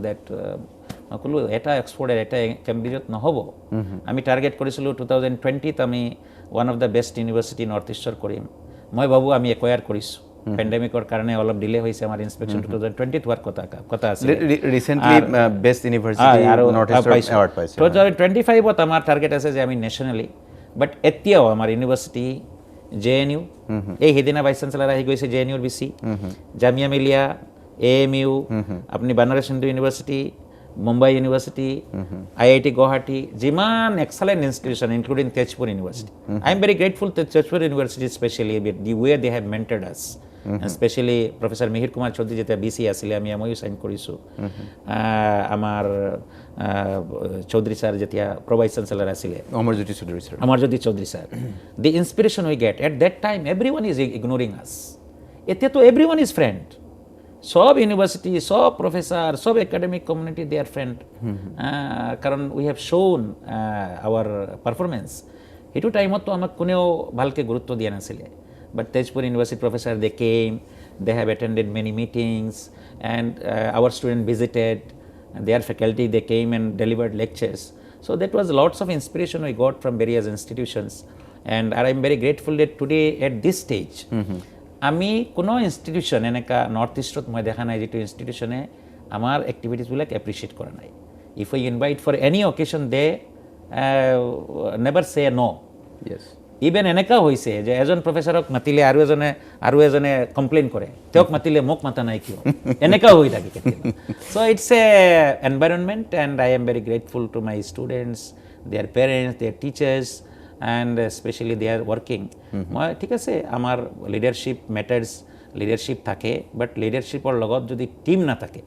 that কলো এটা অক্সফোর্ডের এটা কেমব্রিজত নহব। আমি target করেছিলো 2020 আমি one of the best university north ইষ্টৰ কৰিম। মই ভাবো আমি একুয়াৰ কৰিছো, পেন্ডেমিকৰ কাৰণে অলপ ডিলে হৈছে, আমাৰ ইনস্পেকশন 2020 হোৱাৰ কথা আছে। ৰিসেন্টলি বেস্ট ইউনিভাৰ্সিটি নৰ্থ ইষ্টৰ এৱাৰ্ড পাইছে। 2025 আমাৰ টাৰ্গেট আছে যে আমি ন্যাশনালি, বাট এতিয়াও আমাৰ ইউনিভাৰ্সিটি JNU, এই সিদিনা ভাইস চেঞ্চেলাৰ আহি গৈছে JNUৰ বিসি, জামিয়া মিলিয়া, AMU, আপনি Banaras Hindu university, Mumbai university, IIT Guwahati, jiman excellent institution including Tezpur University. I am very grateful to Tezpur University especially with the way they have mentored us. Especially Professor Mihir Kumar Chaudhary যেতিয়া BC আছিলে, আমি MOU sign কৰিছো। আমাৰ Choudhury sir যেতিয়া প্রভাইস chancellor আছিলে, Amarjyoti Chowdhury sir, the inspiration we get at that time, everyone is ignoring us. এতিয়া তো everyone is friend. সব ইউনিভার্সিটি, সব প্রফেসর, সব academic community they are friend, কারণ we have shown our performance. সেইটো টাইমতো আমাক কোনেও ভালকৈ গুৰুত্ব দিয়া নাছিলে, but Tezpur university professor they came, they have attended many meetings and our student visited, their faculty they came and delivered lectures. So that was lots of inspiration we got from various institutions, and I am very grateful that today at this stage আমি কোনো institution এনেকা north ইষ্টত মই দেখা নাই যিটো ইনষ্টিটিউশ্যনে আমাৰ এক্টিভিটিজবিলাক appreciate কৰা নাই। If we invite for any occasion they never say no'. Even এনেকা হৈছে যে এজন প্ৰফেচাৰক মাতিলে আৰু এজনে কমপ্লেইন কৰে, তেওঁক মাতিলে মোক মাতা নাই কিয়, এনেকা হৈ থাকে কেতিয়াবা। So' it's a environment and I am very grateful to my students, their parents, their teachers, and especially they are working. মই ঠিক আছে, আমাৰ লিডাৰশ্বিপ মেটাৰ্স, লিডাৰশ্বিপ থাকে, বাট লিডাৰশ্বিপৰ লগত যদি টিম নাথাকে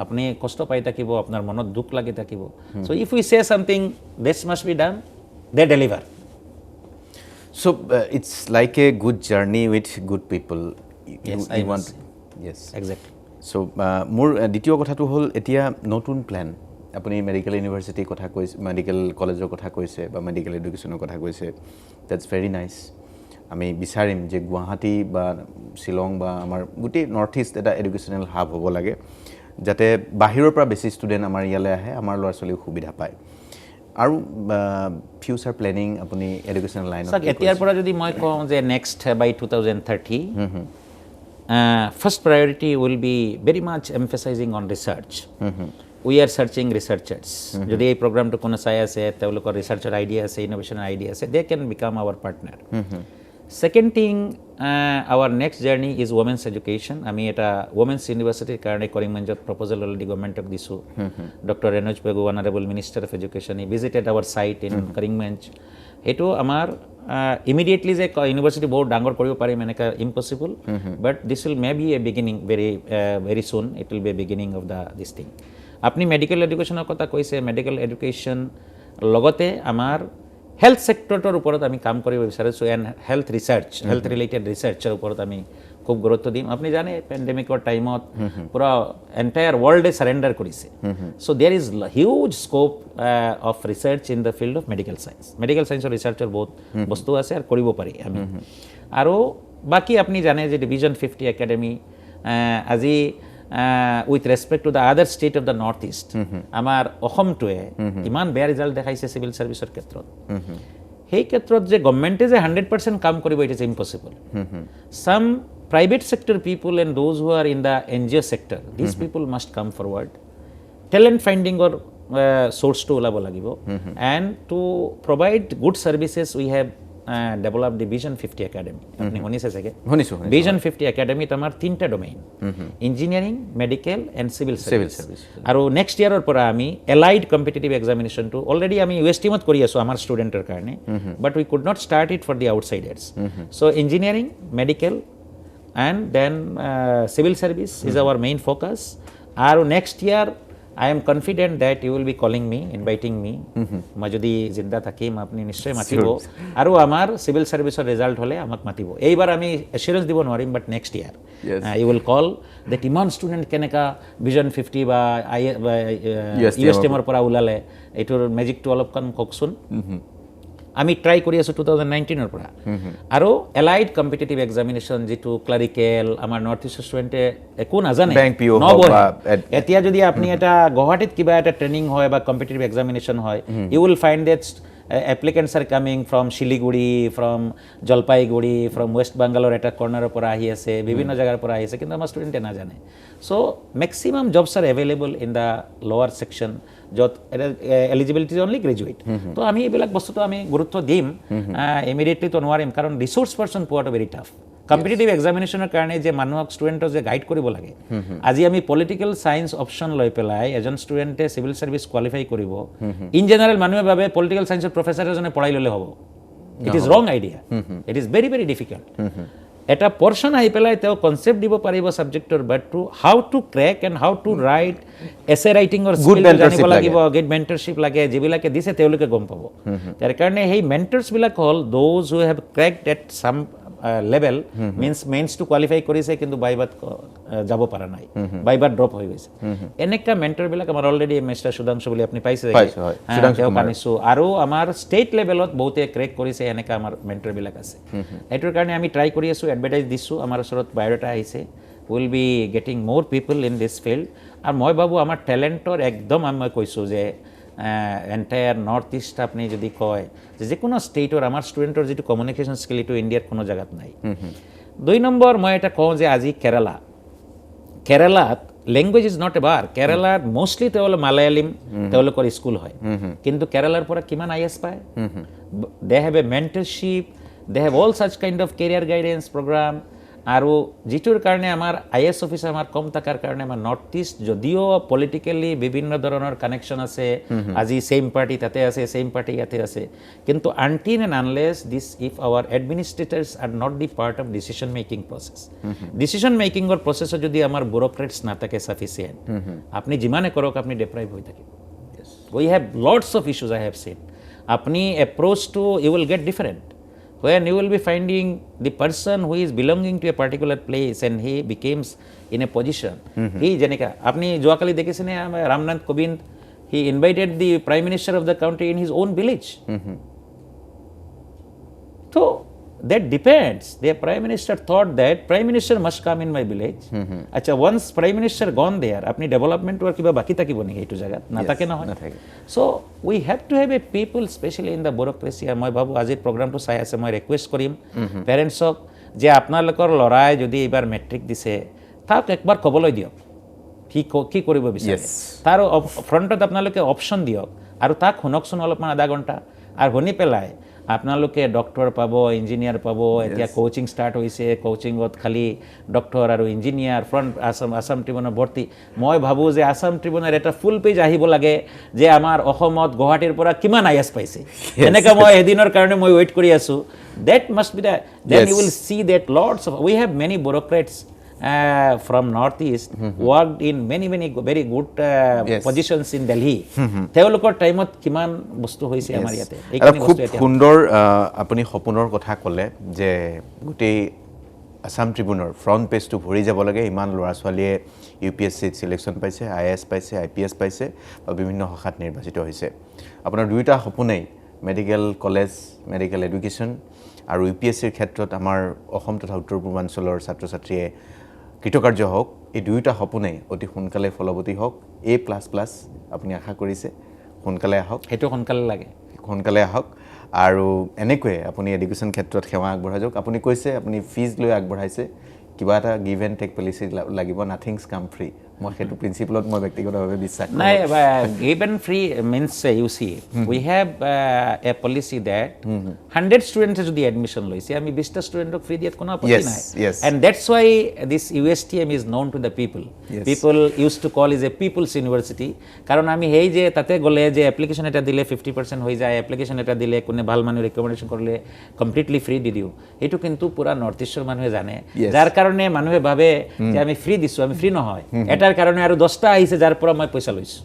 আপুনি কষ্ট পাই থাকিব, আপোনাৰ মনত দুখ লাগি থাকিব। So if we say something, this must be done, they deliver. So it's like a good journey with good people. Yes, I want. Yes, exactly. So মোৰ দ্বিতীয় কথাটো হ'ল এতিয়া নতুন প্ল্যান। আপুনি মেডিকেল ইউনিভাৰ্চিটিৰ কথা কৈছে, মেডিকেল কলেজৰ কথা কৈছে বা মেডিকেল এডুকেশ্যনৰ কথা কৈছে, দেটছ ভেৰি নাইচ। আমি বিচাৰিম যে গুৱাহাটী বা শ্বিলং বা আমাৰ গোটেই নৰ্থ ইষ্ট এটা এডুকেশ্যনেল হাব হ'ব লাগে, যাতে বাহিৰৰ পৰা বেছি ষ্টুডেণ্ট আমাৰ ইয়ালৈ আহে, আমাৰ ল'ৰা ছোৱালীও সুবিধা পায়। আৰু ফিউচাৰ প্লেনিং আপুনি এডুকেশ্যনেল লাইনত এতিয়াৰ পৰা যদি মই কওঁ যে next by 2030 first priority will be very much emphasising on research. We are searching researchers. যদি এই প্ৰোগ্ৰামটো কোনো চাই আছে, তেওঁলোকৰ ৰিচাৰ্চৰ আইডিয়া আছে, ইনোভেশ্যনৰ আইডিয়া আছে, they can become our partner. Second thing, our next journey is women's education. আমি এটা women's universityৰ কাৰণে কৰিমগঞ্জত proposal already গভৰ্ণমেণ্টক দিছোঁ। Dr. Renoj Pegu, Honorable Minister of Education, he visited our site in Karimganj, এইটো আমাৰ immediately যে university বহুত ডাঙৰ কৰিব পাৰিম এনেকা impossible, but this will may be a beginning very soon, it will be a beginning of this thing. আপুনি medical এডুকেশ্যনৰ কথা কৈছে, মেডিকেল এডুকেশ্যন লগতে আমাৰ হেল্থ ছেক্টৰটোৰ ওপৰত আমি কাম কৰিব বিচাৰিছোঁ, and health research, health related ৰিচাৰ্চৰ ওপৰত আমি খুব গুৰুত্ব দিম। আপুনি জানে পেণ্ডেমিকৰ টাইমত পুৰা এণ্টায়াৰ ৱৰ্ল্ডে চাৰেণ্ডাৰ কৰিছে। So' there is huge scope of research in the field of medical science. Medical চায়েন্সৰ ৰিচাৰ্চৰ বহুত বস্তু আছে আৰু কৰিব পাৰি আমি। আৰু বাকী আপুনি জানে যে ডিভিজন 50 একাডেমি আজি উইথ ৰেচপেক্ট টু দ্য আদাৰ state of the north east, আমাৰ অসমটোৱে ইমান বেয়া ৰিজাল্ট দেখাইছে চিভিল ছাৰ্ভিচৰ ক্ষেত্ৰত। সেই ক্ষেত্ৰত যে গভৰ্ণমেণ্টে যে 100% কাম কৰিব, ইট ইজ ইম্পচিবল। চাম private sector people and those who are in the NGO sector, these people must come forward. Talent finding or source to olabo lagibo, and to provide good services we have developed the Vision 50 Academy. Apni honise sage Vision 50 Academy tamar tinta domain, engineering, medical and civil service. Aru next year or pora ami allied competitive examination to already ami UST mat kori asu amar studenter karone, but we could not start it for the outsiders. So engineering, medical and then civil service is our main focus. Our next year I am confident that you will be calling me, inviting me. মই যদি জিন্দা থাকিম আপুনি নিশ্চয় মাতিব, আৰু আমাৰ civil সাৰ্ভিসৰ result হলে আমাক মাতিব। এইবাৰ আমি এসুৰেন্স দিব নোৱাৰিম, but next year you will call that ইমান ষ্টুডেণ্ট কেনেকা ভিজন 50 বা ইউএছটিএমৰ পৰা ওলালে, এইটোৰ মেজিকটো অলপমান কওকচোন। আমি ট্ৰাই কৰি আছোঁ 2019 পৰা। আৰু এলাইড কম্পিটিটিভ এক্সামিনেশ্যন যিটো ক্লাৰিকেল আমাৰ নৰ্থ ইষ্ট ষ্টুডেণ্টে একো নাজানে, এতিয়া যদি আপুনি এটা গুৱাহাটীত কিবা এটা ট্ৰেইনিং হয় বা কম্পিটিটিভ এক্সামিনেশ্যন হয়, you will find that applicants are coming from Shiliguri, from Jalpaiguri, from West Bengal eta corner পৰা আহি আছে, বিভিন্ন জায়গাৰ পৰা আহি আছে, কিন্তু আমাৰ ষ্টুডেণ্টে নাজানে। So maximum jobs R available in the লোৱাৰ সেকশন, য'ত এলিজিবিলিটি ইজ অনলি গ্ৰেজুৱেট। তো আমি এইবিলাক বস্তুটো আমি গুৰুত্ব দিম, ইমিডিয়েটলি তো নোৱাৰিম, কাৰণ ৰিসোৰ্স পাৰ্সন পোৱাটো ভেৰি টাফ। কম্পিটিটিভ এক্সামিনেশ্যনৰ কাৰণে যে মানুহক ষ্টুডেণ্টক যে গাইড কৰিব লাগে, আজি আমি পলিটিকেল চায়েন্স অপশ্যন লৈ পেলাই এজন ষ্টুডেণ্টে চিভিল ছাৰ্ভিচ কোৱালিফাই কৰিব, ইন জেনেৰেল মানুহে ভাবে পলিটিকেল চায়েন্সৰ প্ৰফেচাৰ এজনে পঢ়াই ল'লে হ'ব। It is wrong idea, it is very very difficult. এটা পৰ্চন আহি পেলাই তেওঁ কনচেপ্ট দিব পাৰিব ছাবজেক্টৰ, but to how to crack and how to write essay ৰাইটিঙৰ স্কিল জানিব লাগিব, গুড মেণ্টৰশ্বিপ লাগে, যিবিলাকে দিছে তেওঁলোকে গম পাব। তাৰ কাৰণে সেই মেণ্টৰ্ছবিলাক হ'ল those who have cracked at some level, means মেইনছটো কোৱালিফাই কৰিছে কিন্তু বাইবাত যাব পৰা নাই, বাইবাত ড্ৰপ হৈ গৈছে। এনেকুৱা মেণ্টৰবিলাক আমাৰ অলৰেডি মিষ্টাৰ সুধাংশু বুলি আপুনি পাইছে, তেওঁক আনিছোঁ, আৰু আমাৰ ষ্টেট লেভেলত বহুতে ক্ৰেক কৰিছে, এনেকুৱা আমাৰ মেণ্টৰবিলাক আছে। সেইটোৰ কাৰণে আমি ট্ৰাই কৰি আছোঁ, এডভাৰটাইজ দিছোঁ, আমাৰ ওচৰত বায়'ডাটা আহিছে, উইল বি গেটিং মোৰ পিপল ইন দিছ ফিল্ড। আৰু মই ভাবোঁ আমাৰ টেলেণ্টৰ একদম মই কৈছোঁ যে এণ্টায়াৰ নৰ্থ ইষ্ট আপুনি যদি কয় যে যিকোনো ষ্টেটৰ আমাৰ ষ্টুডেণ্টৰ যিটো কমিউনিকেশ্যন স্কিল, এইটো ইণ্ডিয়াত কোনো জেগাত নাই। 2 নম্বৰ মই এটা কওঁ যে আজি কেৰালাত লেংগুৱেজ ইজ নট এ বাৰ। কেৰালাত মষ্টলি তেওঁলোক মালায়ালিম তেওঁলোকৰ স্কুল হয়, কিন্তু কেৰালাৰ পৰা কিমান IAS পায়? They have a mentorship, they have all such kind of career guidance program. আৰু যিটোৰ কাৰণে আমাৰ IAS অফিচাৰ আমাৰ কম থকাৰ কাৰণে আমাৰ নৰ্থ ইষ্ট যদিও পলিটিকেলি বিভিন্ন ধৰণৰ কানেকশ্যন আছে, আজি ছেইম পাৰ্টি তাতে আছে, ছেইম পাৰ্টি ইয়াতে আছে, কিন্তু until and unless this if our administrators are not the part of decision making process, decision মেকিঙৰ প্ৰচেছত যদি আমাৰ ব্যুৰ'ক্ৰেটছ নাথাকে চাফিচিয়েণ্ট, আপুনি যিমানে কৰক আপুনি ডেপ্ৰাইভ হৈ থাকিব। We have lots of issues I have seen. আপুনি approach to you will get different, when you will be finding the person who is belonging to a particular place and he becomes in a position, he যেনেকা আপনি যোৱাকালি দেখিছেনে Ramnath Kovind, he invited the prime minister of the country in his own village. So that depends. The prime minister thought that prime minister must come in my village. Acha, once prime minister gone there, apni development work kiba baki থাকিব নেকি এইটো জায়গা নাথাকে নহয়। So we have to have a people especially in the bureaucracy. মই ভাবো আজিৰ প্ৰগ্ৰামটো চাই আছে, মই ৰিকুৱেষ্ট কৰিম পেৰেণ্টছক যে আপোনালোকৰ ল'ৰাই যদি এইবাৰ মেট্ৰিক দিছে, তাক একবাৰ ক'বলৈ দিয়ক কি কৰিব বিচাৰে, তাৰ ফ্ৰণ্টত আপোনালোকে অপশ্যন দিয়ক, আৰু তাক শুনকচোন অলপমান আধা ঘণ্টা, আৰু শুনি পেলাই আপোনালোকে ডক্টৰ পাব, ইঞ্জিনিয়াৰ পাব, এতিয়া কোচিং ষ্টাৰ্ট হৈছে, কোচিঙত খালি ডক্টৰ আৰু ইঞ্জিনিয়াৰ ফ্ৰণ্ট আছাম ট্ৰিবিউনৰ ভৰ্তি। মই ভাবোঁ যে আছাম ট্ৰিবিউনৰ এটা ফুল পেজ আহিব লাগে যে আমাৰ অসমত গুৱাহাটীৰ পৰা কিমান IAS পাইছে। এনেকৈ মই এদিনৰ কাৰণে মই ৱেইট কৰি আছোঁ। That must be the, then you will see that lots of, we have many bureaucrats from Northeast worked in many very good positions in Delhi. তেওঁলোকৰ টাইমত কিমান বস্তু হৈছে আমাৰ ইয়াতে। খুব সুন্দৰ আপুনি সপোনৰ কথা ক'লে যে গোটেই আছাম ট্ৰিবিউনৰ ফ্ৰণ্ট পেজটো ভৰি যাব লাগে, ইমান ল'ৰা ছোৱালীয়ে UPSCত চিলেকশ্যন পাইছে, IAS পাইছে, IPS পাইছে বা বিভিন্ন শাখাত নিৰ্বাচিত হৈছে। আপোনাৰ দুয়োটা সপোনেই মেডিকেল কলেজ, মেডিকেল এডুকেশ্যন আৰু UPSCৰ ক্ষেত্ৰত আমাৰ অসম তথা উত্তৰ পূৰ্বাঞ্চলৰ ছাত্ৰ ছাত্ৰীয়ে কৃতকাৰ্য হওক। এই দুয়োটা সপোনেই অতি সোনকালে ফলৱতী হওক। A++ আপুনি আশা কৰিছে সোনকালে আহক, সেইটো সোনকালে আহক আৰু এনেকৈয়ে আপুনি এডুকেশ্যন ক্ষেত্ৰত সেৱা আগবঢ়াই যাওক। আপুনি কৈছে আপুনি ফিজ লৈ আগবঢ়াইছে, কিবা এটা গিভ এণ্ড টেক পলিচি লাগিব, নাথিংছ কাম ফ্ৰী। মই সেইটো প্ৰিন্সিপলত মই ব্যক্তিগতভাৱে বিশ্বাস কৰোঁ। নাই, give and free means you see we have a policy that 100 ষ্টুডেণ্টে যদি এডমিশ্যন লৈছে আমি 20টা ষ্টুডেণ্টক ফ্ৰী দিয়াত কোনো আপত্তি নাই। And that's why this USTM is known to the people. People used to call is a people's university. কাৰণ আমি সেই যে তাতে গ'লে যে এপ্লিকেশ্যন এটা দিলে 50% হৈ যায়, এপ্লিকেশ্যন এটা দিলে কোনে ভাল মানুহ ৰিকমেণ্ডেশ্যন কৰিলে কমপ্লিটলি ফ্ৰী দি দিওঁ, সেইটো কিন্তু পূৰা নৰ্থ ইষ্টৰ মানুহে জানে। যাৰ কাৰণে মানুহে ভাবে যে আমি ফ্ৰী দিছোঁ, আমি ফ্ৰী নহয়। এটাৰ কাৰণে আৰু 10টা আহিছে যাৰ পৰা মই পইচা লৈছোঁ।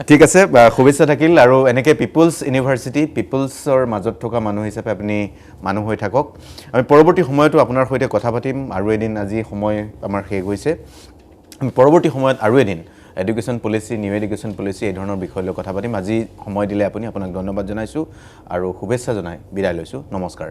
ঠিক আছে, শুভেচ্ছা থাকিল। আৰু এনেকৈ পিপলছ ইউনিভাৰ্চিটি, পিপলছৰ মাজত থকা মানুহ হিচাপে আপুনি মানুহ হৈ থাকক। আমি পৰৱৰ্তী সময়তো আপোনাৰ সৈতে কথা পাতিম আৰু এদিন। আজি সময় আমাৰ শেষ হৈছে। আমি পৰৱৰ্তী সময়ত আৰু এদিন education policy, new education policy এই ধৰণৰ বিষয় লৈ কথা পাতিম। আজি সময় দিলে আপোনাক ধন্যবাদ জনাইছোঁ আৰু শুভেচ্ছা জনাই বিদায় লৈছোঁ। নমস্কাৰ।